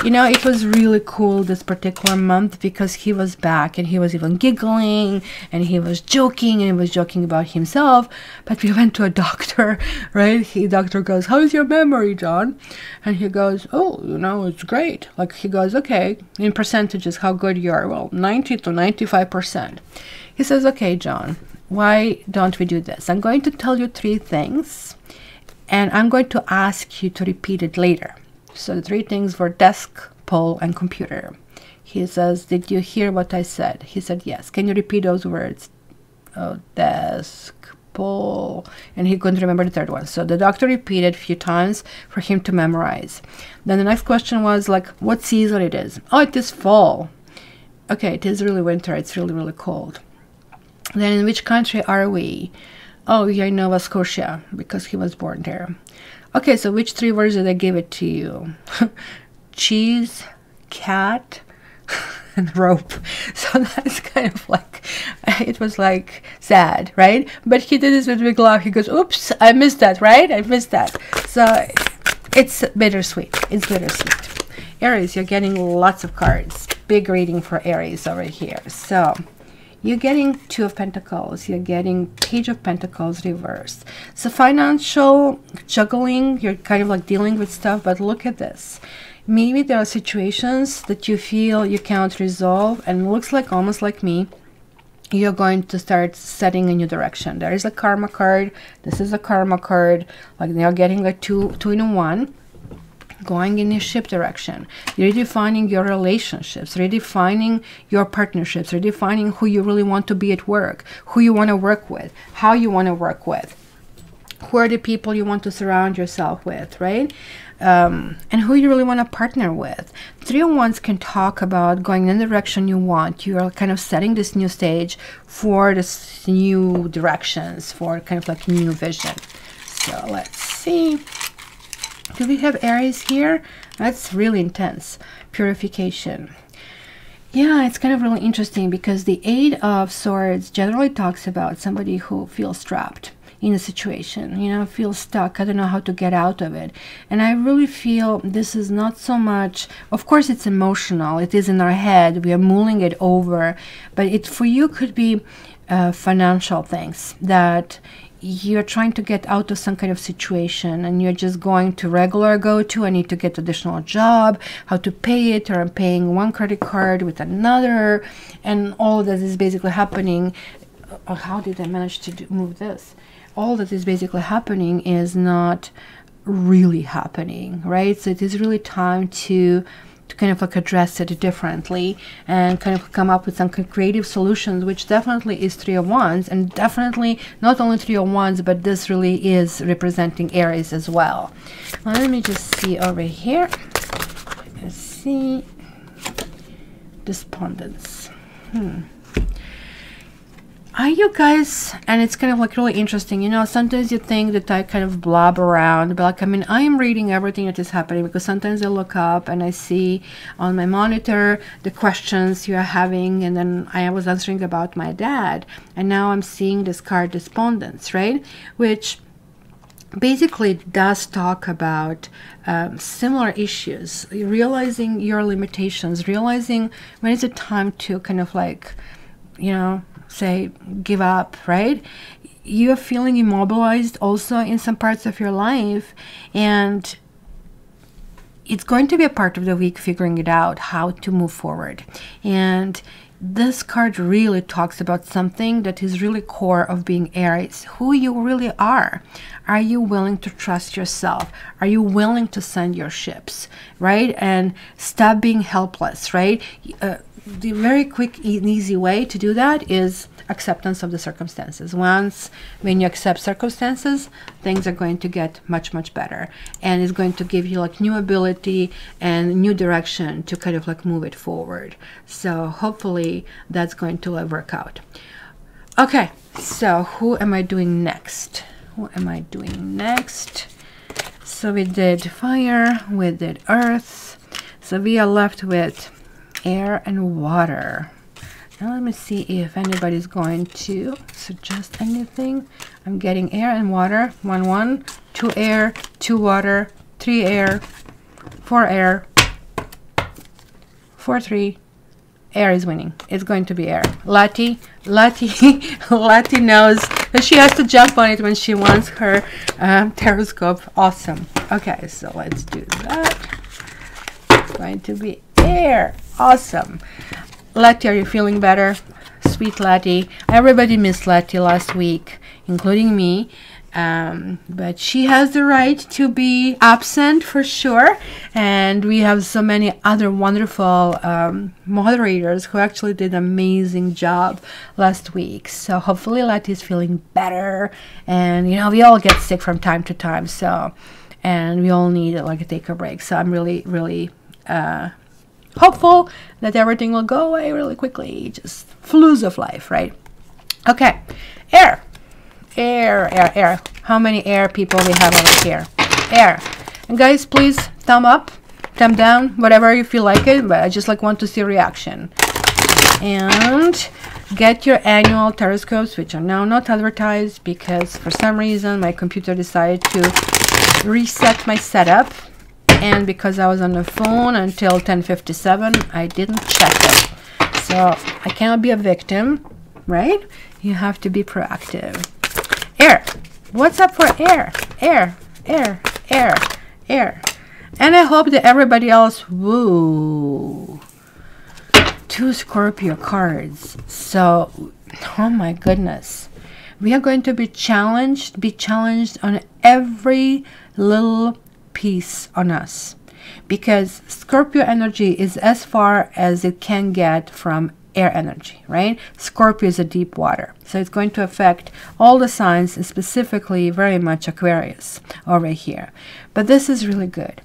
You know, it was really cool this particular month because he was back and he was even giggling and he was joking, and he was joking about himself. But we went to a doctor, right? The doctor goes, "How's your memory, John?" And he goes, "Oh, you know, it's great." Like, he goes, "Okay, in percentages, how good you are?" "Well, 90 to 95%. He says, "Okay, John, why don't we do this? I'm going to tell you 3 things, and I'm going to ask you to repeat it later." So the 3 things were desk, pole, and computer. He says, "Did you hear what I said?" He said, "Yes." "Can you repeat those words?" "Oh, desk, pole," and he couldn't remember the 3rd one. So the doctor repeated a few times for him to memorize. Then the next question was like, what season it is? "Oh, it is fall." "Okay, it is really winter. It's really, really cold." "Then in which country are we?" "Oh, you're in Nova Scotia," because he was born there. "Okay, so which 3 words did I give it to you?" "Cheese, cat, and rope." So that's kind of like, it was like sad, right? But he did this with a big laugh. He goes, "Oops, I missed that, right? I missed that." So it's bittersweet. It's bittersweet. Aries, you're getting lots of cards. Big reading for Aries over here. So you're getting 2 of Pentacles. You're getting Page of Pentacles reversed. So financial juggling, you're kind of like dealing with stuff, but look at this. Maybe there are situations that you feel you can't resolve, and it looks like, almost like me, you're going to start setting a new direction. There is a karma card. This is a karma card. Like, they're getting like two in one. Going in a ship direction, redefining your relationships, redefining your partnerships, redefining who you really want to be at work, who you want to work with, how you want to work with, who are the people you want to surround yourself with, right? And who you really want to partner with. 3 of Wands can talk about going in the direction you want. You are kind of setting this new stage for this new directions, for kind of like new vision. So let's see. Do we have Aries here? That's really intense. Purification. Yeah, it's kind of really interesting because the 8 of Swords generally talks about somebody who feels trapped in a situation, you know, feels stuck. I don't know how to get out of it. And I really feel this is not so much, of course it's emotional, it is in our head, we are mulling it over, but it for you could be financial things that you're trying to get out of some kind of situation, and you're just going to regular go-to, I need to get additional job, how to pay it, or I'm paying one credit card with another, and all of that is basically happening. How did I manage to move this? All that is basically happening is not really happening, right? So it is really time to kind of like address it differently and kind of come up with some creative solutions, which definitely is 3 of Wands, and definitely not only 3 of Wands, but this really is representing Aries as well. Let me just see over here. Let's see. Despondence. Are you guys, and it's kind of like really interesting, you know, sometimes you think that I kind of blob around, but like, I mean, I am reading everything that is happening, because sometimes I look up and I see on my monitor the questions you are having, and then I was answering about my dad, and now I'm seeing this card Despondence, right? Which basically does talk about similar issues, realizing your limitations, realizing when is it time to kind of like, you know, say give up, right? You're feeling immobilized also in some parts of your life, and it's going to be a part of the week figuring it out how to move forward. And this card really talks about something that is really core of being Aries, who you really are. Are you willing to trust yourself? Are you willing to send your ships, right? And stop being helpless, right? the very quick and easy way to do that is acceptance of the circumstances. Once when you accept circumstances, things are going to get much, much better, and it's going to give you like new ability and new direction to kind of like move it forward. So hopefully that's going to work out. Okay, so who am I doing next? Who am I doing next? So we did fire, we did earth, so we are left with air and water. Now let me see if anybody's going to suggest anything. I'm getting air and water. 1 1, 2 air, 2 water, 3 air, 4 air, 4 3. Air is winning. It's going to be air. Lati knows that she has to jump on it when she wants her tarot scope. Awesome. Okay, so let's do that. It's going to be air. Awesome. Lati, are you feeling better? Sweet Lati. Everybody missed Lati last week, including me. But she has the right to be absent for sure. And we have so many other wonderful moderators who actually did an amazing job last week. So hopefully Lati is feeling better. And, you know, we all get sick from time to time. So, and we all need like a take a break. So I'm really, really hopeful that everything will go away really quickly. Just flus of life, right? Okay, air. Air. How many air people we have over here? Air. And guys, please thumb up, thumb down, whatever you feel like it, but I just like want to see reaction. And get your annual tarot scopes, which are now not advertised because for some reason my computer decided to reset my setup, and because I was on the phone until 10:57, I didn't check it. So I cannot be a victim, right? You have to be proactive. Air. What's up for air? Air. And I hope that everybody else, woo, 2 Scorpio cards. So, oh my goodness. We are going to be challenged on every little piece on us. Because Scorpio energy is as far as it can get from air energy, right? Scorpio is a deep water, so it's going to affect all the signs, and specifically very much Aquarius over here. But this is really good.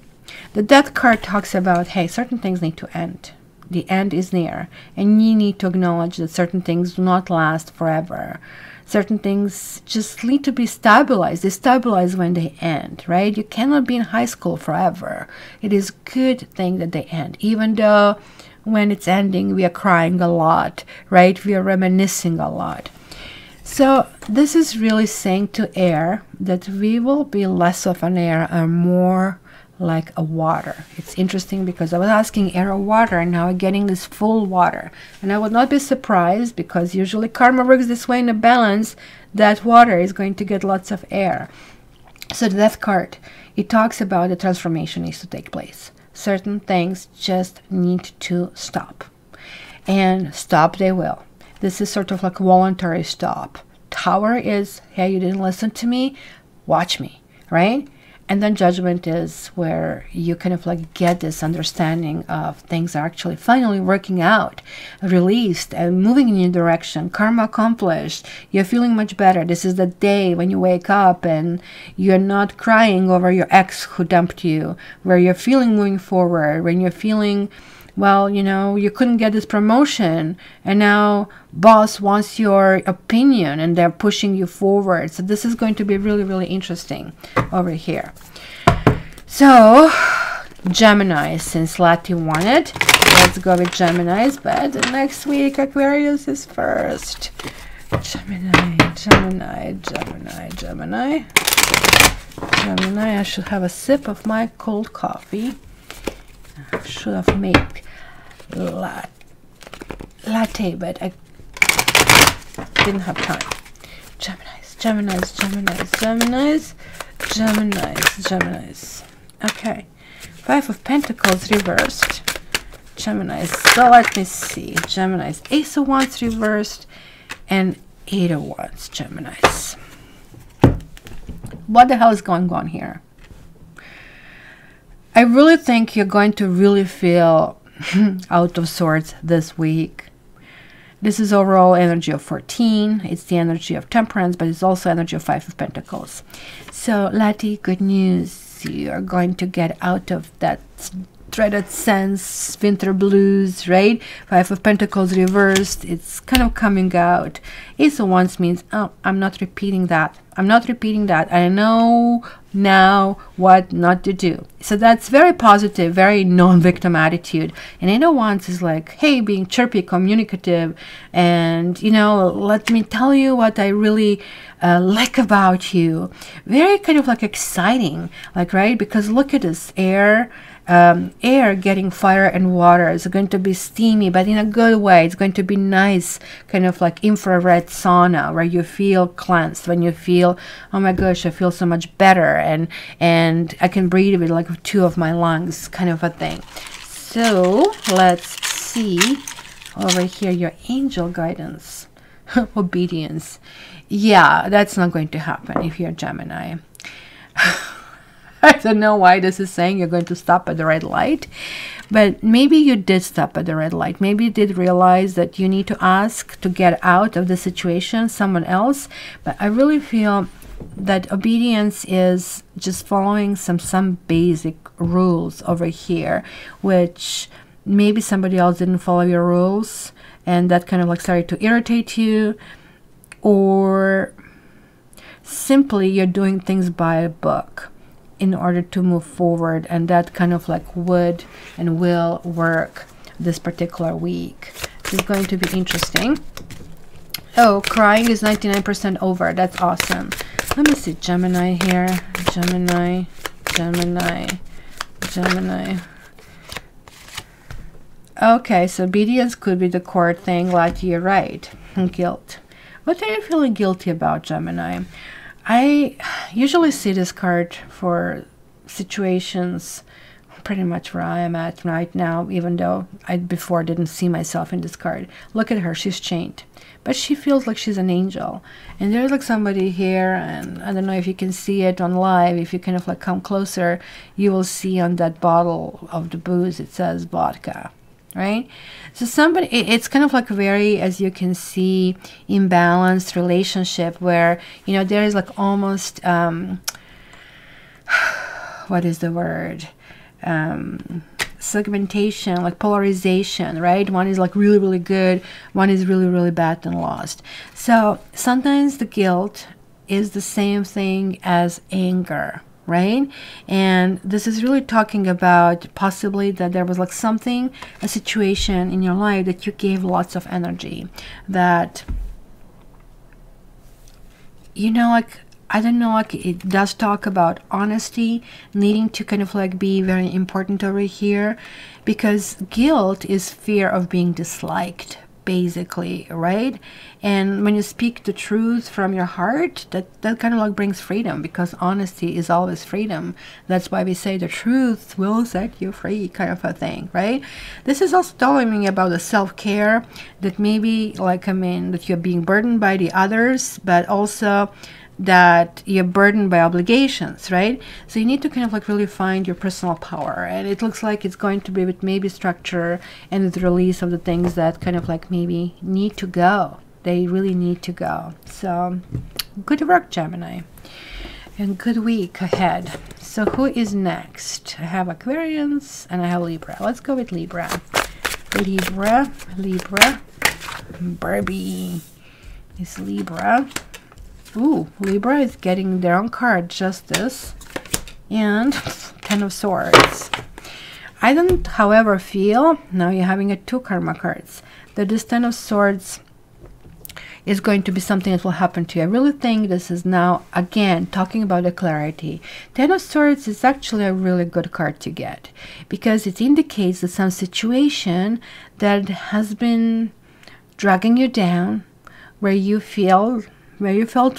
The death card talks about, hey, certain things need to end. The end is near, and you need to acknowledge that certain things do not last forever. Certain things just need to be stabilized. They stabilize when they end, right? You cannot be in high school forever. It is a good thing that they end, even though when it's ending, we are crying a lot, right? We are reminiscing a lot. So this is really saying to air that we will be less of an air and more like a water. It's interesting because I was asking air or water, and now I'm getting this full water. And I would not be surprised, because usually karma works this way in a balance, that water is going to get lots of air. So the death card, it talks about the transformation needs to take place. Certain things just need to stop, and stop they will. This is sort of like a voluntary stop. Tower is, hey, you didn't listen to me, watch me, right? And then judgment is where you kind of like get this understanding of things are actually finally working out, released and moving in your direction, karma accomplished, you're feeling much better. This is the day when you wake up and you're not crying over your ex who dumped you, where you're feeling moving forward, when you're feeling, well, you know, you couldn't get this promotion and now boss wants your opinion and they're pushing you forward. So this is going to be really, really interesting over here. So Gemini, since Lati won it, let's go with Geminis, but next week Aquarius is first. Gemini. I should have a sip of my cold coffee. I should have made latte, but I didn't have time. Geminis. Okay. 5 of Pentacles reversed. Geminis. So let me see. Geminis. Ace of Wands reversed and 8 of Wands. Geminis. What the hell is going on here? I really think you're going to really feel out of sorts this week. This is overall energy of 14. It's the energy of temperance, but it's also energy of 5 of Pentacles. So, Lati, good news. You are going to get out of that dreaded sense, winter blues, right? 5 of Pentacles reversed. It's kind of coming out. Ace of Wands means, oh, I'm not repeating that. I'm not repeating that. I know now what not to do. So that's very positive, very non-victim attitude. And Eight of Wands is like, hey, being chirpy, communicative, and, you know, let me tell you what I really like about you. Very kind of like exciting, like, right? Because look at this air. Air getting fire and water. It's going to be steamy, but in a good way. It's going to be nice, kind of like infrared sauna, where you feel cleansed, when you feel, oh my gosh, I feel so much better, and I can breathe with like 2 of my lungs, kind of a thing. So let's see over here your angel guidance. Obedience. Yeah, that's not going to happen if you're Gemini. I don't know why this is saying you're going to stop at the red light, but maybe you did stop at the red light. Maybe you did realize that you need to ask to get out of the situation someone else. But I really feel that obedience is just following some basic rules over here, which maybe somebody else didn't follow your rules, and that kind of like started to irritate you, or simply you're doing things by a book in order to move forward, and that kind of like would and will work this particular week. It's going to be interesting. Oh, crying is 99% over. That's awesome. Let me see Gemini here. Gemini. Okay, so obedience could be the core thing. Like, you're right. Guilt. What are you feeling guilty about, Gemini? I usually see this card for situations pretty much where I am at right now, even though I before didn't see myself in this card. Look at her, she's chained, but she feels like she's an angel. And there's like somebody here, and I don't know if you can see it on live. If you kind of like come closer, you will see on that bottle of the booze, it says vodka. Right? So somebody, it's kind of like a very, as you can see, imbalanced relationship where, you know, there is like almost, what is the word? Segmentation, like polarization, right? One is like really, really good. One is really, really bad and lost. So sometimes the guilt is the same thing as anger, right? And this is really talking about possibly that there was like something, a situation in your life that you gave lots of energy, that, you know, like, I don't know, like it does talk about honesty needing to kind of like be very important over here, because guilt is fear of being disliked, basically, right? And when you speak the truth from your heart, that kind of like brings freedom, because honesty is always freedom. That's why we say the truth will set you free, kind of a thing, right? This is also telling me about the self-care, that maybe like, I mean, that you're being burdened by the others, but also that you're burdened by obligations, right? So you need to kind of like really find your personal power, and it looks like it's going to be with maybe structure and the release of the things that kind of like maybe need to go. They really need to go. So good work, Gemini, and good week ahead. So who is next? I have Aquarius and I have Libra. Let's go with Libra. Libra. Barbie is Libra. Ooh, Libra is getting their own card, Justice, and Ten of Swords. I don't, however, feel, now you're having two karma cards, that this Ten of Swords is going to be something that will happen to you. I really think this is now, again, talking about the clarity. Ten of Swords is actually a really good card to get, because it indicates that some situation that has been dragging you down, where you felt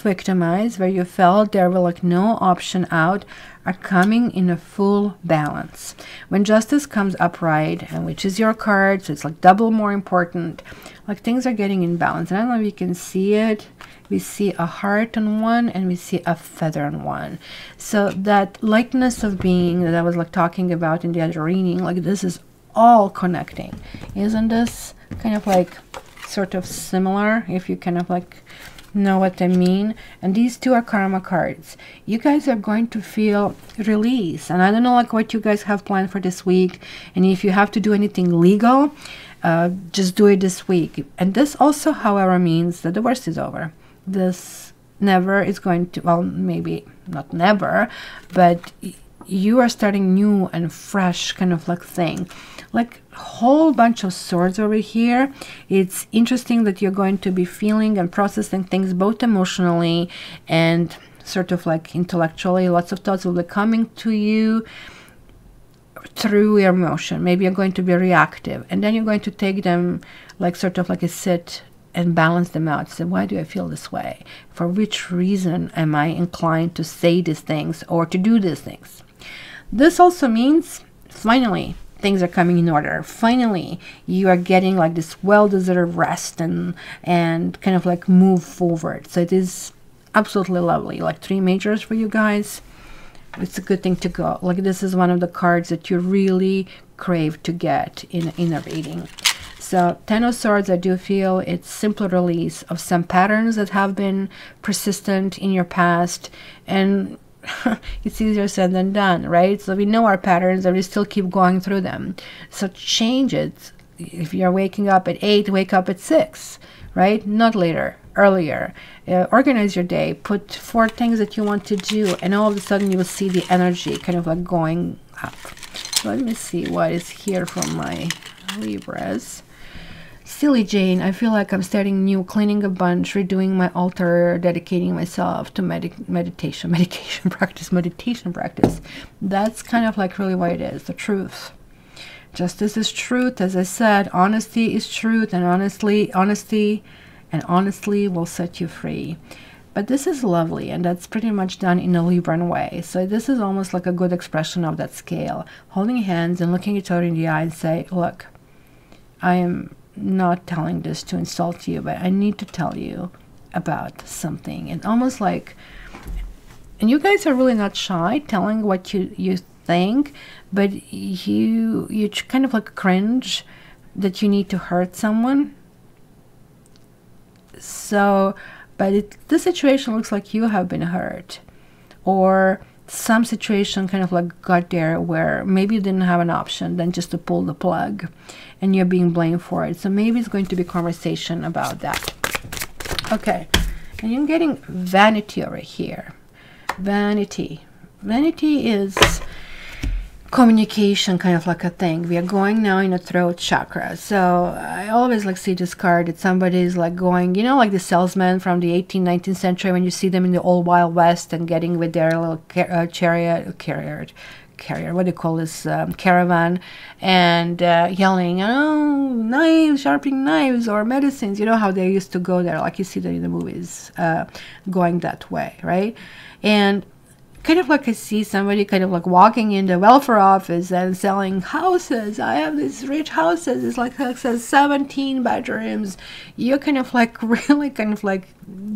victimized, where you felt there were like no option out, are coming in a full balance. When Justice comes upright, and which is your card, so it's like double more important, like things are getting in balance. And I don't know if you can see it. We see a heart on one and we see a feather on one. So that likeness of being that I was like talking about in the other reading, like this is all connecting. Isn't this kind of like sort of similar, if you kind of like know what I mean? And these two are karma cards. You guys are going to feel release, and I don't know like what you guys have planned for this week, and if you have to do anything legal, just do it this week. And this also, however, means that the worst is over. This never is going to, well, maybe not never, but you are starting new and fresh kind of like thing, like a whole bunch of swords over here. It's interesting that you're going to be feeling and processing things both emotionally and sort of like intellectually. Lots of thoughts will be coming to you through your emotion. Maybe you're going to be reactive, and then you're going to take them like sort of like a sit and balance them out. So why do I feel this way? For which reason am I inclined to say these things or to do these things? This also means finally things are coming in order. Finally you are getting like this well-deserved rest and kind of like move forward. So it is absolutely lovely. Like 3 majors for you guys. It's a good thing to go. Like this is one of the cards that you really crave to get in a reading. So 10 of Swords, I do feel it's simple release of some patterns that have been persistent in your past, and it's easier said than done, right? So we know our patterns and we still keep going through them. So change it. If you're waking up at 8, wake up at 6, right? Not later, earlier. Organize your day. Put 4 things that you want to do, and all of a sudden you will see the energy kind of like going up. So let me see what is here from my Libras. Silly Jane, I feel like I'm starting new, cleaning a bunch, redoing my altar, dedicating myself to meditation practice. That's kind of like really what it is, the truth. Justice is truth, as I said. Honesty is truth, and honesty will set you free. But this is lovely, and that's pretty much done in a Libran way. So this is almost like a good expression of that scale. Holding hands and looking each other in the eye and say, look, I am not telling this to insult you, but I need to tell you about something. And almost like, and you guys are really not shy telling what you think, but you kind of like cringe that you need to hurt someone. So, but the situation looks like you have been hurt, or some situation kind of like got there where maybe you didn't have an option than just to pull the plug, and you're being blamed for it. So maybe it's going to be a conversation about that. Okay, and you're getting vanity over here. Vanity is communication, kind of like a thing. We are going now in a throat chakra. So I always like see this card that somebody's like going, you know, like the salesman from the 18th, 19th century, when you see them in the old Wild West and getting with their little carrier, what do you call this, caravan, and yelling, oh, knives, sharpening knives or medicines. You know how they used to go there, like you see that in the movies, going that way, right? And kind of like I see somebody kind of like walking in the welfare office and selling houses. I have these rich houses. It's like it says 17 bedrooms. You're kind of like really kind of like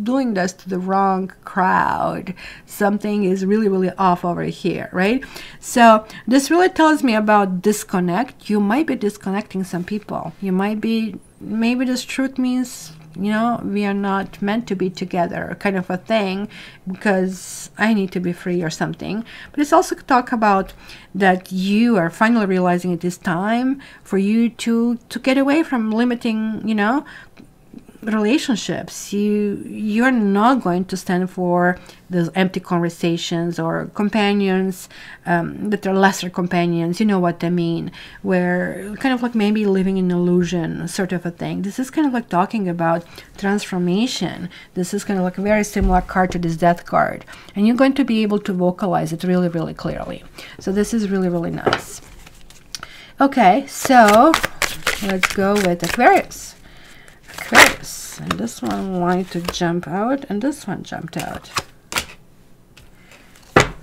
doing this to the wrong crowd. Something is really, really off over here, right? So this really tells me about disconnect. You might be disconnecting some people. You might be, maybe this truth means, you know, we are not meant to be together, kind of a thing, because I need to be free or something. But it's also talk about that you are finally realizing it is time for you to get away from limiting, you know, relationships. You're not going to stand for those empty conversations or companions that are lesser companions, you know what I mean, where kind of like maybe living in illusion sort of a thing. This is kind of like talking about transformation. This is kind of like a very similar card to this death card, and you're going to be able to vocalize it really, really clearly. So this is really, really nice. Okay, so let's go with Aquarius. Aquarius, and this one wanted to jump out, and this one jumped out.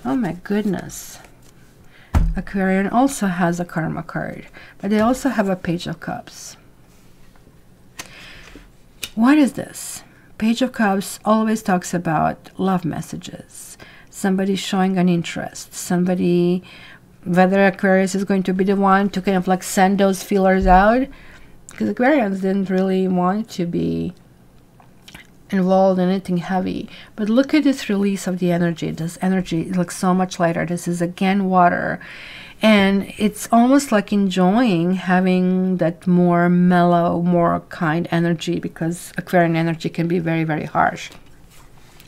Oh my goodness. Aquarian also has a karma card, but they also have a Page of Cups. What is this? Page of Cups always talks about love messages, somebody showing an interest, somebody whether Aquarius is going to be the one to kind of like send those feelers out, because Aquarians didn't really want to be involved in anything heavy. But look at this release of the energy. This energy looks so much lighter. This is again water, and it's almost like enjoying having that more mellow, more kind energy, because Aquarian energy can be very, very harsh.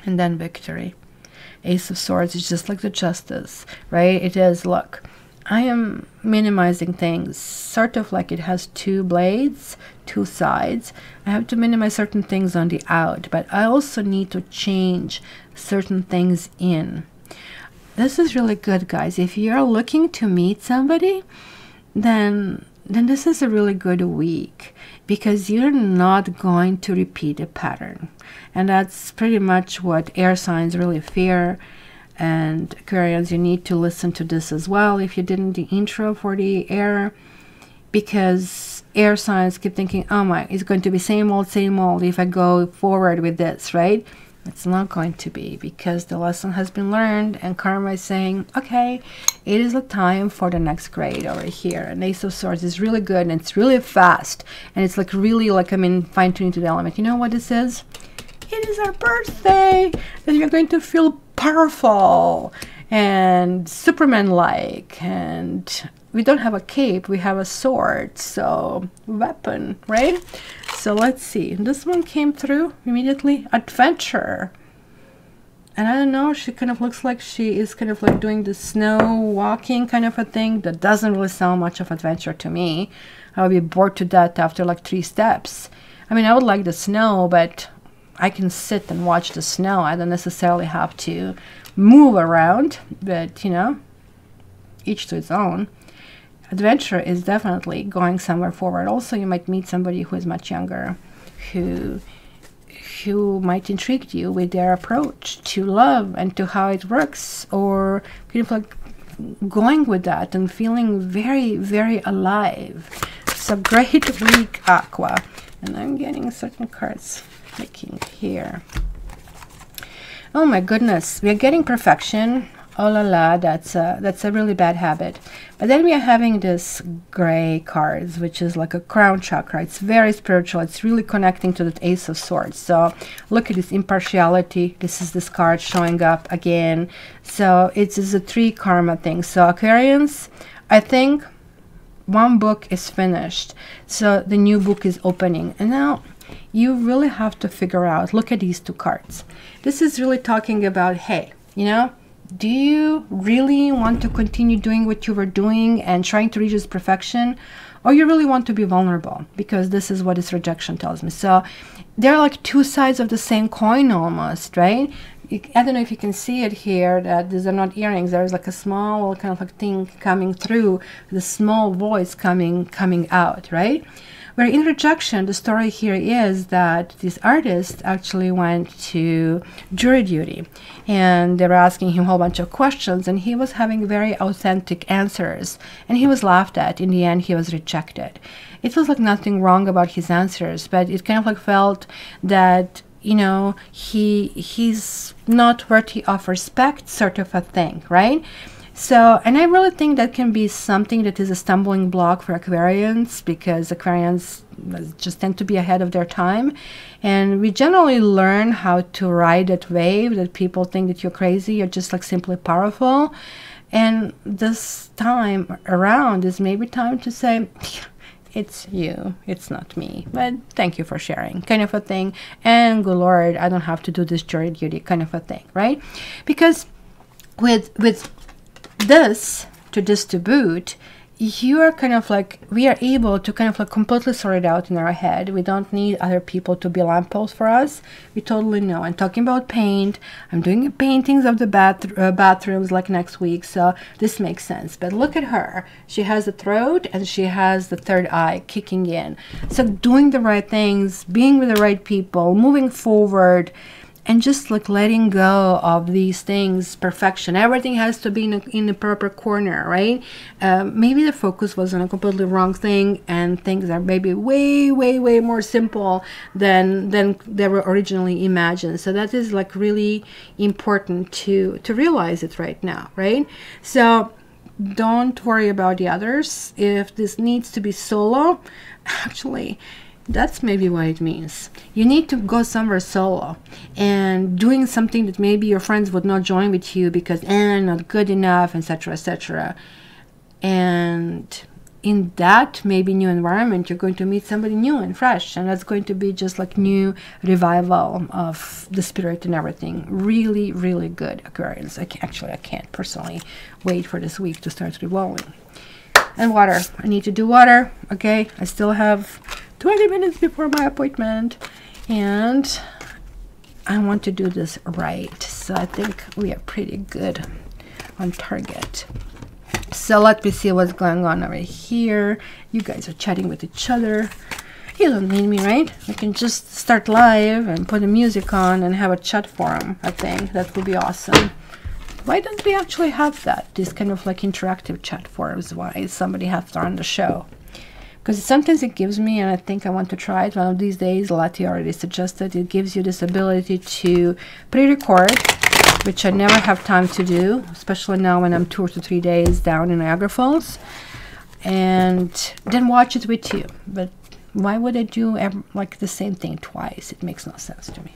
And then victory. Ace of Swords is just like the Justice, right? It is, look, I am minimizing things, sort of like it has two blades, two sides. I have to minimize certain things on the out, but I also need to change certain things in. This is really good, guys. If you're looking to meet somebody, then this is a really good week, because you're not going to repeat a pattern. And that's pretty much what air signs really fear. And Aquarians, you need to listen to this as well if you didn't the intro for the air, because air signs keep thinking, oh my, it's going to be same old if I go forward with this, right? It's not going to be, because the lesson has been learned and karma is saying, okay, it is a time for the next grade over here. And Ace of Swords is really good, and it's really fast, and it's like really like, I mean, fine-tuning to the element. You know what this is? It is our birthday, and you're going to feel powerful and Superman-like, and we don't have a cape, we have a sword, so weapon, right? So let's see, this one came through immediately. Adventure. And I don't know, she kind of looks like she is kind of like doing the snow walking kind of a thing. That doesn't really sound much of adventure to me. I would be bored to death after like 3 steps. I mean, I would like the snow, but I can sit and watch the snow. I don't necessarily have to move around, but you know, each to its own. Adventure is definitely going somewhere forward. Also, you might meet somebody who is much younger, who might intrigue you with their approach to love and to how it works, or kind of like going with that and feeling very, very alive. So great week, Aqua. And I'm getting certain cards clicking here. Oh my goodness, we are getting perfection. Oh la la, that's a really bad habit. But then we are having this gray cards, which is like a crown chakra. It's very spiritual. It's really connecting to the Ace of Swords. So look at this impartiality. This is this card showing up again. So it is a 3 karma thing. So Aquarians, I think one book is finished. So the new book is opening. And now you really have to figure out, look at these 2 cards. This is really talking about, hey, you know, do you really want to continue doing what you were doing and trying to reach this perfection, or you really want to be vulnerable? Because this is what this rejection tells me. So they're like 2 sides of the same coin almost, right? I don't know if you can see it here, that these are not earrings. There's like a small kind of like thing coming through, the small voice coming out, right? Where in rejection, the story here is that this artist actually went to jury duty, and they were asking him a whole bunch of questions, and he was having very authentic answers, and he was laughed at. In the end, he was rejected. It was like nothing wrong about his answers, but it kind of like felt that, you know, he's not worthy of respect, sort of a thing, right? So, and I really think that can be something that is a stumbling block for Aquarians, because Aquarians just tend to be ahead of their time. And we generally learn how to ride that wave that people think that you're crazy, you're just like simply powerful. And this time around is maybe time to say, it's you, it's not me, but thank you for sharing, kind of a thing. And good Lord, I don't have to do this jury duty, kind of a thing, right? Because with this to boot, you are kind of like, we are able to kind of like completely sort it out in our head. We don't need other people to be lampposts for us. We totally know. And talking about paint, I'm doing paintings of the bathrooms like next week, so this makes sense. But look at her. She has the throat and she has the 3rd eye kicking in. So doing the right things, being with the right people, moving forward, and just like letting go of these things, perfection. Everything has to be in the proper corner, right? Maybe the focus was on a completely wrong thing, and things are maybe way, way, way more simple than they were originally imagined. So that is like really important to realize it right now, right? So don't worry about the others. If this needs to be solo, actually, that's maybe what it means. You need to go somewhere solo and doing something that maybe your friends would not join with you because not good enough, etc., etc. And in that maybe new environment, you're going to meet somebody new and fresh, and that's going to be just like new revival of the spirit and everything. Really, really good, Aquarius. I can't personally wait for this week to start revolving. And water. I need to do water. Okay, I still have 20 minutes before my appointment, and I want to do this right. So I think we are pretty good on target. So let me see what's going on over here. You guys are chatting with each other. You don't need me, right? We can just start live and put the music on and have a chat forum. I think that would be awesome. Why don't we actually have that? This kind of like interactive chat forums. Why somebody has to run the show? Because sometimes it gives me, and I think I want to try it one of these days. Lati already suggested it gives you this ability to pre-record, which I never have time to do, especially now when I'm 2 to 3 days down in Niagara Falls, and then watch it with you. But why would I do like the same thing twice? It makes no sense to me.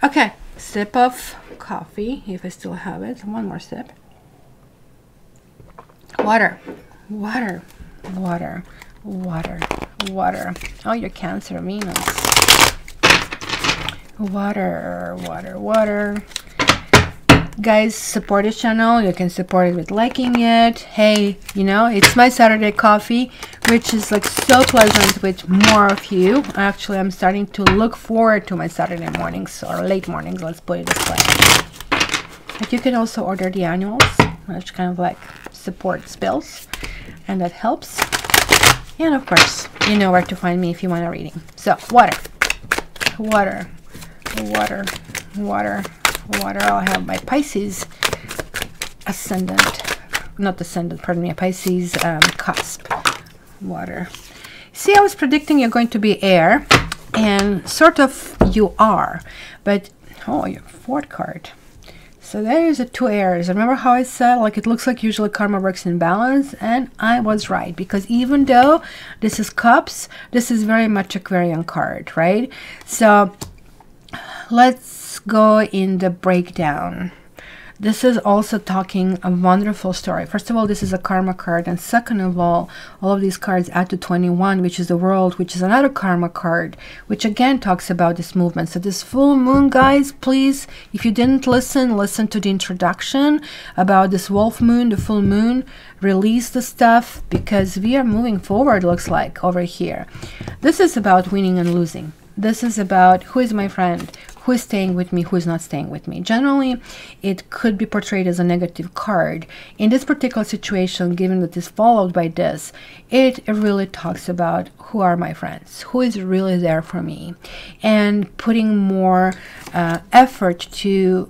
Okay, sip of coffee, if I still have it. One more sip. Water, water, water, water, water. Oh, your Cancer Venus. Water, water, water. Guys, support the channel. You can support it with liking it. Hey, you know, it's my Saturday coffee, which is like so pleasant with more of you. Actually, I'm starting to look forward to my Saturday mornings, or late mornings, let's put it this way. But you can also order the annuals, which kind of like supports bills, and that helps. And of course, you know where to find me if you want a reading. So, water, water, water, water, water. I'll have my Pisces ascendant, not ascendant, pardon me, a Pisces cusp. Water. See, I was predicting you're going to be air, and sort of you are, but oh, your 4th card. So there is a 2 airs. Remember how I said, like, it looks like usually karma works in balance, and I was right, because even though this is cups, this is very much Aquarian card, right? So let's go in the breakdown. This is also talking a wonderful story. First of all, this is a karma card, and second of all of these cards add to 21, which is the world, which is another karma card, which again talks about this movement. So this full moon, guys, please, if you didn't listen to the introduction about this wolf moon, the full moon. Release the stuff, because we are moving forward, looks like, over here. This is about winning and losing. This is about who is my friend, who is staying with me, who is not staying with me. Generally, it could be portrayed as a negative card. In this particular situation, given that is followed by this, it really talks about who are my friends, who is really there for me, and putting more effort to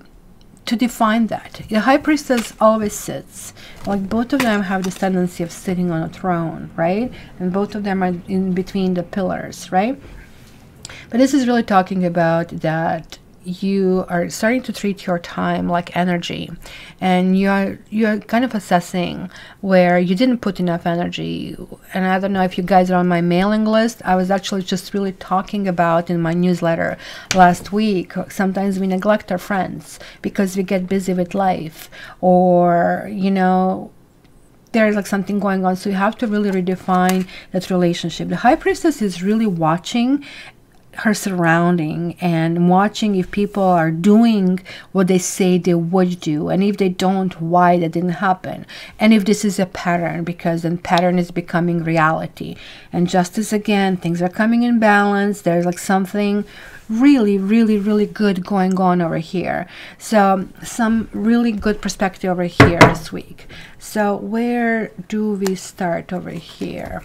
define that. The High Priestess always sits. Like, both of them have this tendency of sitting on a throne, right? And both of them are in between the pillars, right? But this is really talking about that you are starting to treat your time like energy, and you're kind of assessing where you didn't put enough energy. And I don't know if you guys are on my mailing list. I was actually just really talking about in my newsletter last week, sometimes we neglect our friends because we get busy with life, or you know, there's like something going on. So you have to really redefine that relationship. The High Priestess is really watching her surrounding and watching if people are doing what they say they would do, and if they don't, why that didn't happen, and if this is a pattern, because then pattern is becoming reality. And justice, again, things are coming in balance. There's like something really, really, really good going on over here. So some really good perspective over here this week. So where do we start over here?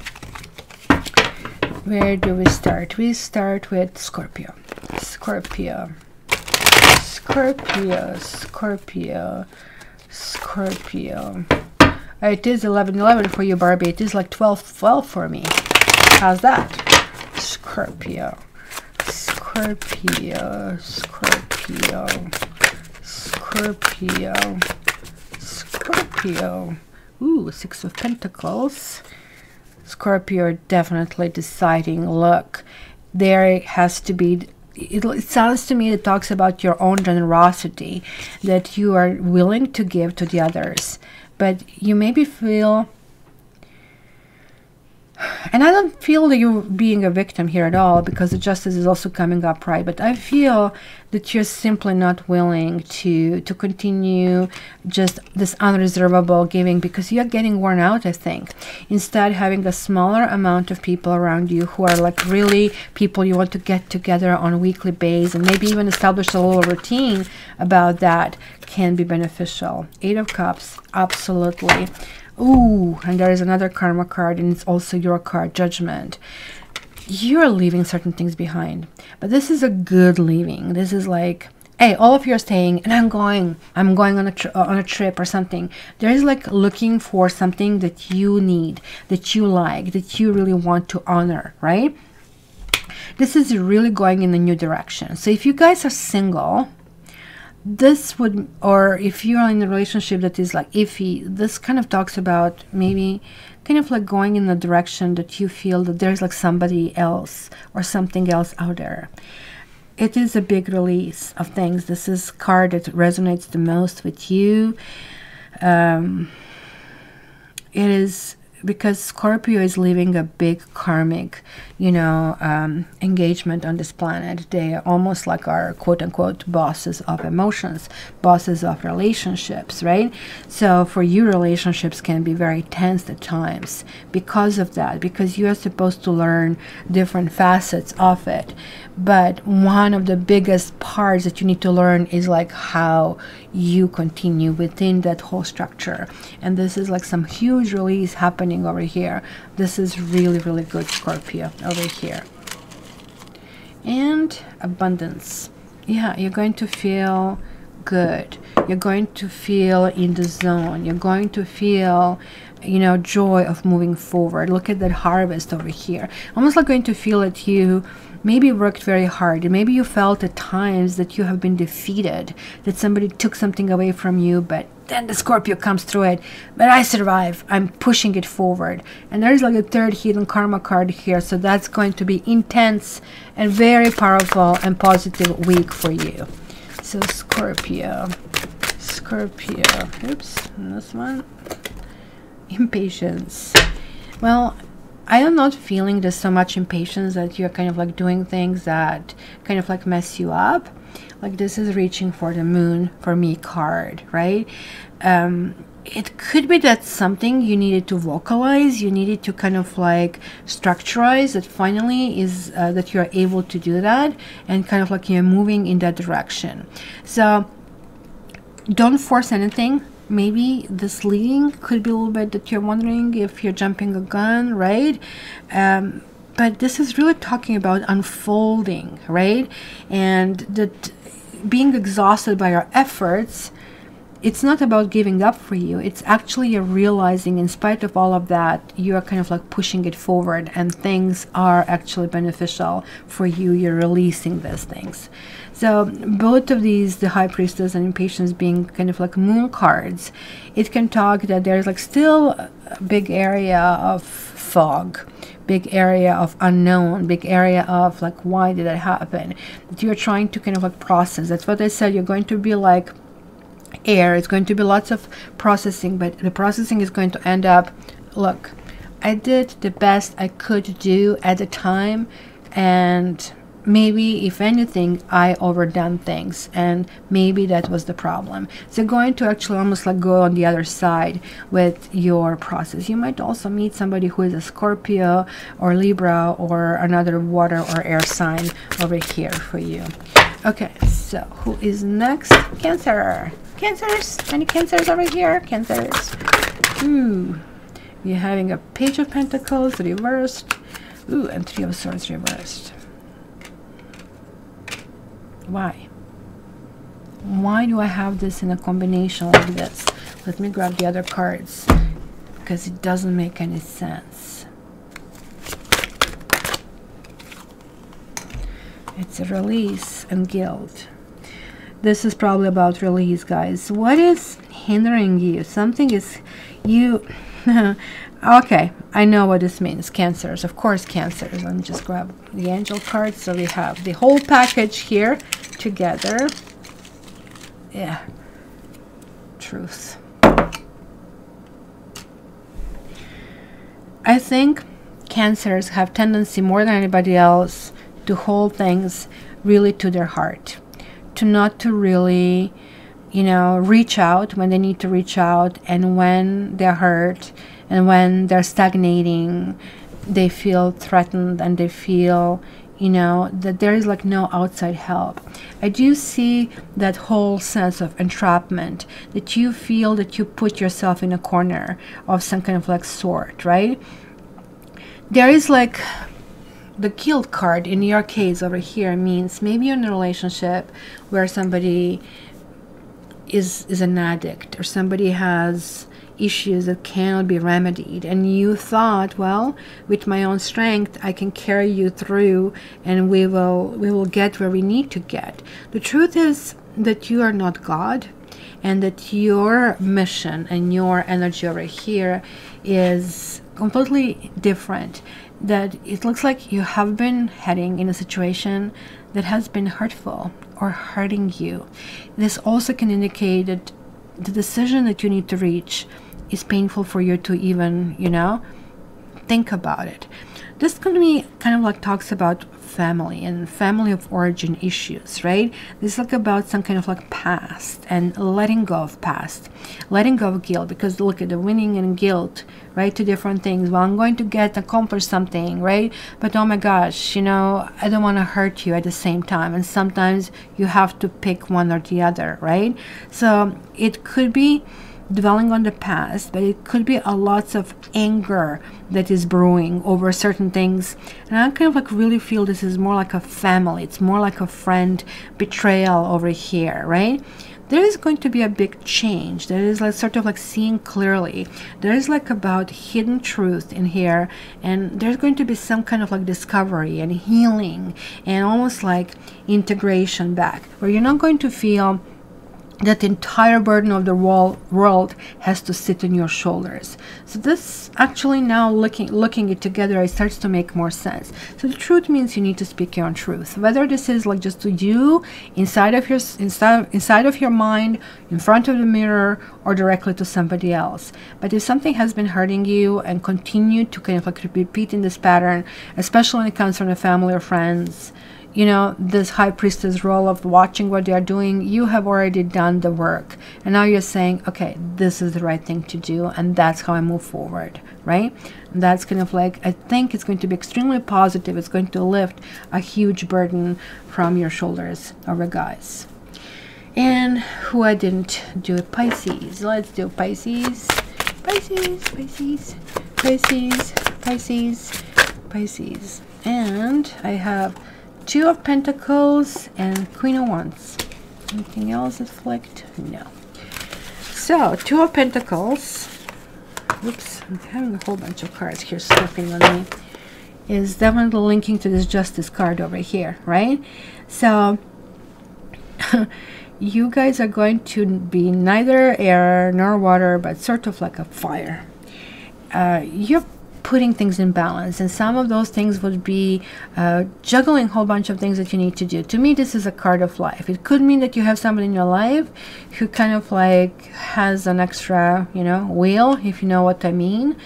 Where do we start? We start with Scorpio. Scorpio. Scorpio. Scorpio. Scorpio. It is 11:11 for you, Barbie. It is like 12:12 for me. How's that? Scorpio. Scorpio. Scorpio. Scorpio. Scorpio. Ooh, Six of Pentacles. Scorpio definitely deciding, look, there has to be, it sounds to me, it talks about your own generosity, that you are willing to give to the others, but you maybe feel, and I don't feel that you're being a victim here at all, because the Justice is also coming up, right? But I feel that you're simply not willing to continue just this unreservable giving, because you're getting worn out, I think. Instead, having a smaller amount of people around you who are like really people you want to get together on a weekly basis, and maybe even establish a little routine about that, can be beneficial. Eight of Cups, absolutely. Ooh, and there is another karma card, and it's also your card, Judgment. You're leaving certain things behind, but this is a good leaving. This is like, hey, all of you are staying, and I'm going on a trip or something. There is like looking for something that you need, that you like, that you really want to honor, right? This is really going in a new direction. So if you guys are single, this would, or if you're in a relationship that is like iffy, this kind of talks about maybe kind of like going in the direction that you feel that there's like somebody else or something else out there. It is a big release of things. This is card that resonates the most with you. It is because Scorpio is living a big karmic, you know, engagement on this planet. They are almost like our quote-unquote bosses of emotions, bosses of relationships, right? So for you, relationships can be very tense at times because of that, because you are supposed to learn different facets of it. But one of the biggest parts that you need to learn is like how you continue within that whole structure. And this is like some huge release happening over here. This is really, really good, Scorpio, over here. And abundance. Yeah, you're going to feel good. You're going to feel in the zone. You're going to feel, you know, joy of moving forward. Look at that harvest over here. Almost like going to feel that you maybe worked very hard. Maybe you felt at times that you have been defeated, that somebody took something away from you, but then the Scorpio comes through it. But I survive. I'm pushing it forward. And there's like a third hidden karma card here. So that's going to be intense and very powerful and positive week for you. So Scorpio. Oops, this one. Impatience. Well, I am not feeling there's so much impatience that you're kind of like doing things that kind of like mess you up. Like this is reaching for the moon for me card, right? It could be that something you needed to vocalize, you needed to kind of like structurize, that finally is that you're able to do that, and kind of like you're moving in that direction. So don't force anything. Maybe this leading could be a little bit that you're wondering if you're jumping a gun, right? But this is really talking about unfolding, right? And that being exhausted by your efforts, it's not about giving up for you. It's actually you're realizing, in spite of all of that, you are kind of like pushing it forward, and things are actually beneficial for you. You're releasing these things. So both of these, the High Priestess and Impatience, being kind of like moon cards, it can talk that there's like still a big area of fog, big area of unknown, big area of like, why did that happen? That you're trying to kind of like process. That's what I said. You're going to be like air. It's going to be lots of processing, but the processing is going to end up, look, I did the best I could do at the time, and maybe, if anything, I overdone things, and maybe that was the problem. So going to actually almost like go on the other side with your process. You might also meet somebody who is a Scorpio or Libra or another water or air sign over here for you. Okay, so who is next? Cancer. Cancers. Any Cancers over here? Cancers. Ooh, you're having a Page of Pentacles reversed. Ooh, and Three of Swords reversed. Why? Why do I have this in a combination like this? Let me grab the other cards, because it doesn't make any sense. It's a release and guilt. This is probably about release, guys. What is hindering you? Something is, You, okay, I know what this means. Cancers, of course, Cancers. Let me just grab the angel card. So we have the whole package here together. Yeah, truth. I think Cancers have tendency more than anybody else to hold things really to their heart, to not to really, you know, reach out when they need to reach out, and when they're hurt and when they're stagnating, they feel threatened and they feel, you know, that there is like no outside help. I do see that whole sense of entrapment, that you feel that you put yourself in a corner of some kind of like sort, right? There is like the guilt card in your case over here means maybe you're in a relationship where somebody is an addict, or somebody has issues that cannot be remedied, and you thought, well, with my own strength I can carry you through and we will get where we need to get. The truth is that you are not God, and that your mission and your energy over here is completely different. That it looks like you have been heading in a situation that has been hurtful or hurting you. This also can indicate that the decision that you need to reach is painful for you to even, you know, think about it. This going to be kind of like talks about family and family of origin issues, right? This is like about some kind of like past and letting go of past, letting go of guilt, because look at the winning and guilt, right? Two different things. Well, I'm going to accomplish something, right? But oh my gosh, you know, I don't want to hurt you at the same time. And sometimes you have to pick one or the other, right? So it could be dwelling on the past, but it could be a lots of anger that is brewing over certain things. And I kind of like really feel this is more like a family, it's more like a friend betrayal over here, right? There is going to be a big change. There is like sort of like seeing clearly. There is like about hidden truth in here, and there's going to be some kind of like discovery and healing and almost like integration back, where you're not going to feel that the entire burden of the world has to sit on your shoulders. So this actually, now looking it together, it starts to make more sense. So the truth means you need to speak your own truth, whether this is like just to you inside of your mind, in front of the mirror, or directly to somebody else. But if something has been hurting you and continue to kind of like repeat in this pattern, especially when it comes from the family or friends, you know, this high priestess role of watching what they are doing, you have already done the work, and now you're saying, okay, this is the right thing to do, and that's how I move forward, right? And that's kind of like, I think it's going to be extremely positive. It's going to lift a huge burden from your shoulders over, guys. And who I didn't do, Pisces. Let's do Pisces. Pisces. And I have Two of Pentacles and Queen of Wands. Anything else that flicked? No. So, Two of Pentacles. Oops, I'm having a whole bunch of cards here slipping on me. Is definitely linking to this Justice card over here, right? So, you guys are going to be neither air nor water, but sort of like a fire. You're putting things in balance, and some of those things would be juggling a whole bunch of things that you need to do. To me, this is a card of life. It could mean that you have somebody in your life who kind of like has an extra, you know, wheel, if you know what I mean.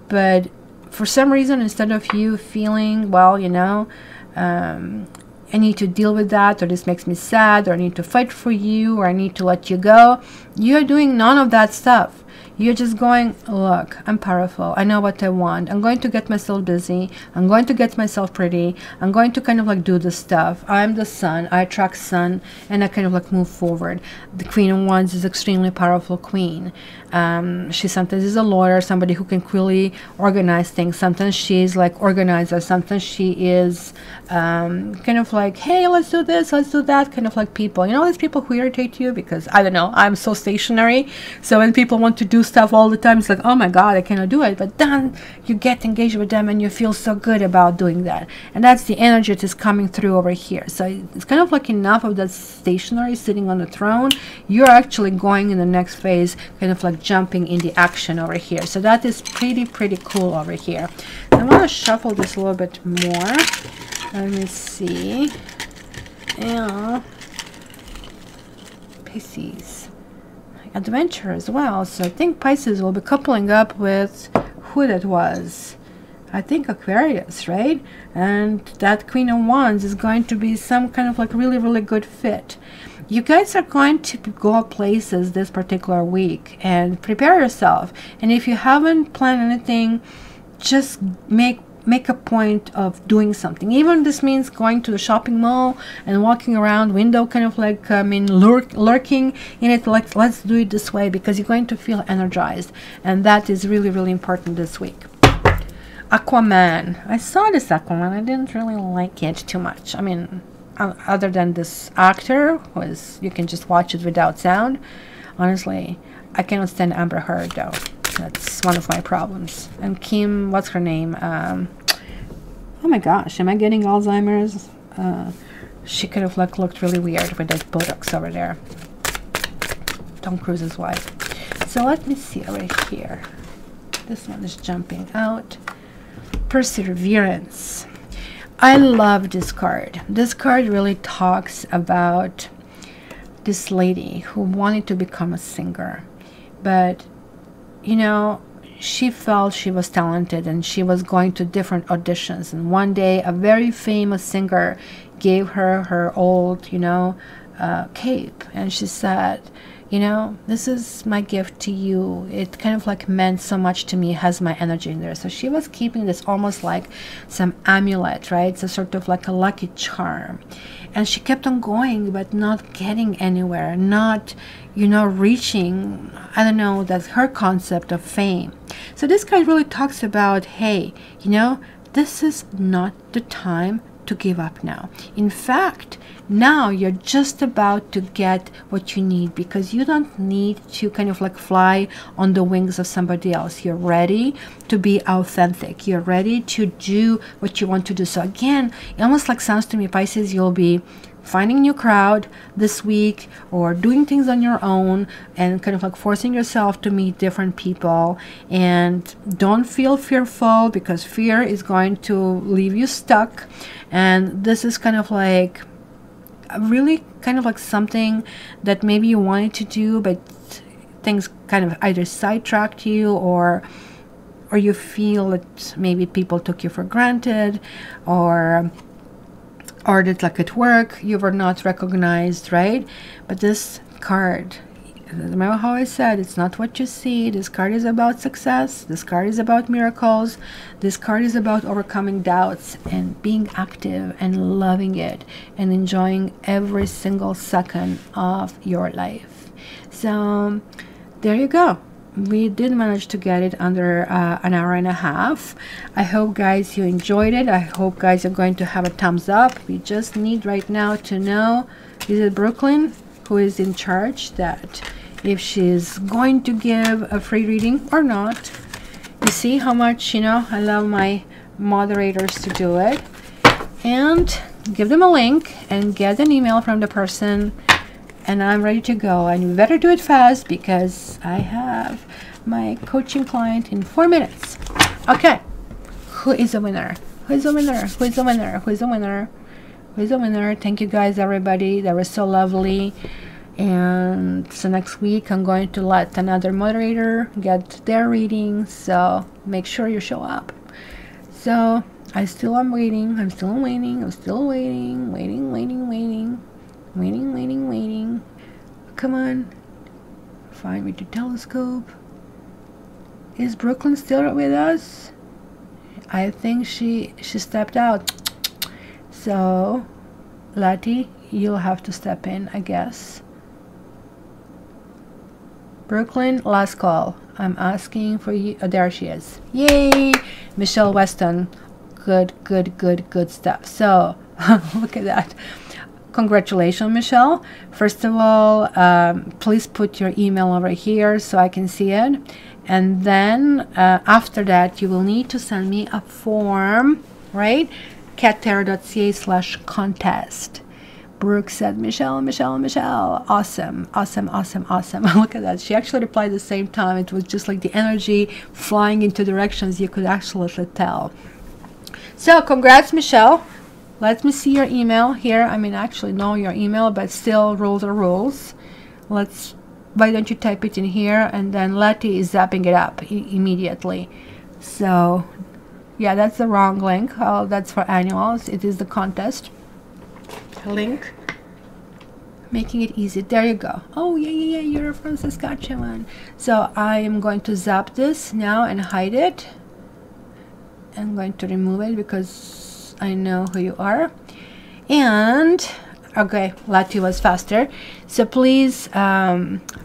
But for some reason, instead of you feeling, well, you know, I need to deal with that, or this makes me sad, or I need to fight for you, or I need to let you go, you're doing none of that stuff. You're just going, look, I'm powerful. I know what I want. I'm going to get myself busy. I'm going to get myself pretty. I'm going to kind of like do this stuff. I'm the sun. I attract sun, and I kind of like move forward. The Queen of Wands is extremely powerful queen. She sometimes is a lawyer, somebody who can really organize things. Sometimes she's like organizer. Sometimes she is kind of like, hey, let's do this, let's do that, kind of like people. You know, these people who irritate you because, I don't know, I'm so stationary. So when people want to do stuff all the time. It's like, oh my God, I cannot do it. But then you get engaged with them and you feel so good about doing that. And that's the energy that is coming through over here. So it's kind of like enough of that stationary sitting on the throne. You're actually going in the next phase, kind of like jumping in the action over here. So that is pretty cool over here. I want to shuffle this a little bit more. Let me see. Yeah. Pisces. Adventure as well. So I think Pisces will be coupling up with who that was. I think Aquarius, right? And that Queen of Wands is going to be some kind of like really good fit. You guys are going to go places this particular week, and prepare yourself. And if you haven't planned anything, just make a point of doing something. Even this means going to the shopping mall and walking around window, kind of like lurking in it, like let's do it this way, because you're going to feel energized, and that is really important this week. Aquaman. I saw this Aquaman. I didn't really like it too much. I mean, other than this actor, you can just watch it without sound. Honestly, I cannot stand Amber Heard though. That's one of my problems. And Kim, what's her name? Oh my gosh, am I getting Alzheimer's? She kind of like looked really weird with that Botox over there. Tom Cruise's wife. So let me see right here. This one is jumping out. Perseverance. I love this card. This card really talks about this lady who wanted to become a singer, but you know, she felt she was talented and she was going to different auditions, and one day a very famous singer gave her her old, you know, cape, and she said, you know, this is my gift to you. It kind of like meant so much to me. It has my energy in there. So she was keeping this almost like some amulet, right? It's a sort of like a lucky charm. And she kept on going, but not getting anywhere, not, you know, reaching, I don't know, that's her concept of fame. So this card really talks about, hey, you know, this is not the time to give up now. In fact, now you're just about to get what you need, because you don't need to kind of like fly on the wings of somebody else. You're ready to be authentic. You're ready to do what you want to do. So again, it almost like sounds to me, Pisces, you'll be finding a new crowd this week, or doing things on your own, and kind of like forcing yourself to meet different people. And don't feel fearful, because fear is going to leave you stuck. And this is kind of like really kind of like something that maybe you wanted to do, but things kind of either sidetracked you, or you feel that maybe people took you for granted, or that like at work you were not recognized, right? But this card, remember how I said, it's not what you see. This card is about success. This card is about miracles. This card is about overcoming doubts and being active and loving it and enjoying every single second of your life. So there you go. We did manage to get it under an hour and a half. I hope, guys, you enjoyed it. I hope, guys, you're going to have a thumbs up. We just need right now to know, is it Brooklyn who is in charge, that if she's going to give a free reading or not. You see how much, you know, I love my moderators to do it. And give them a link and get an email from the person, and I'm ready to go. And you better do it fast, because I have my coaching client in 4 minutes. Okay, who is the winner? Who is the winner? Who is the winner? Who is the winner? Who is the winner? Thank you, guys, everybody. That was so lovely. And so next week I'm going to let another moderator get their reading, so make sure you show up. So I still am waiting. I'm still waiting. I'm still waiting. Waiting. Come on, find me the telescope. Is Brooklyn still with us? I think she stepped out. So Lati, you'll have to step in, I guess. Brooklyn, last call. I'm asking for you. Oh, there she is. Yay! Michelle Weston. Good stuff. So, look at that. Congratulations, Michelle. First of all, please put your email over here so I can see it. And then after that, you will need to send me a form, right? cattarot.ca/contest. Brooke said, Michelle. Awesome. Look at that. She actually replied at the same time. It was just like the energy flying into directions you could actually tell. So congrats, Michelle. Let me see your email here. I mean, actually know your email, but still, rules are rules. Why don't you type it in here, and then Letty is zapping it up immediately. So yeah, that's the wrong link. Oh, that's for annuals. It is the contest link. Making it easy. There you go. Oh yeah, you're from Saskatchewan. So I am going to zap this now and hide it. I'm going to remove it because I know who you are. And okay, Lati was faster. So please,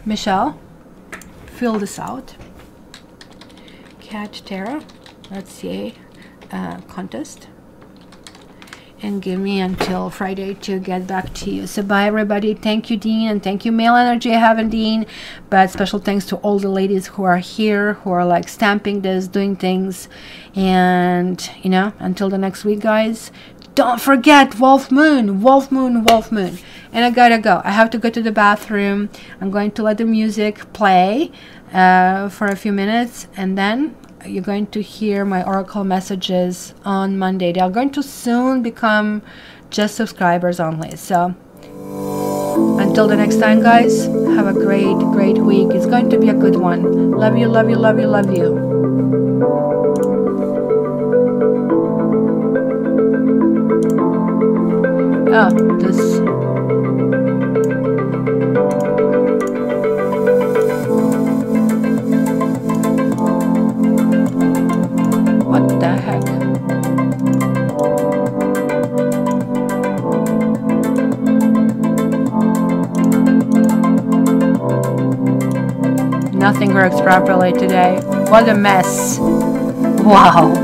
Michelle, fill this out. cattarot.ca contest. And give me until Friday to get back to you. So bye everybody. Thank you, Dean, and thank you, Male Energy. I haven't, Dean, but special thanks to all the ladies who are here, who are like stamping this, doing things. And you know, until the next week, guys, don't forget Wolf Moon. And I gotta go. I have to go to the bathroom. I'm going to let the music play for a few minutes, and then you're going to hear my oracle messages on Monday. They are going to soon become just subscribers only. So until the next time, guys, have a great week. It's going to be a good one. Love you. This what the heck? Nothing works properly today. What a mess. Wow.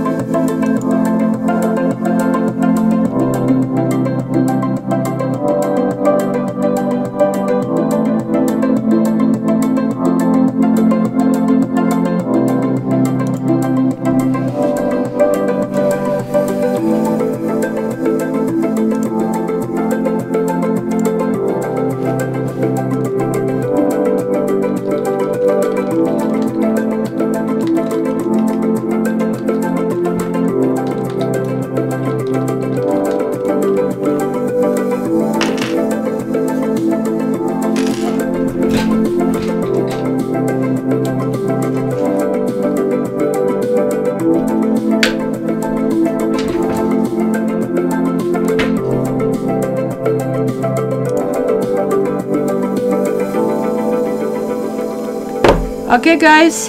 Okay, guys,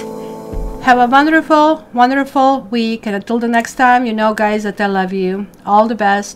have a wonderful week, and until the next time, you know, guys, that I love you. All the best.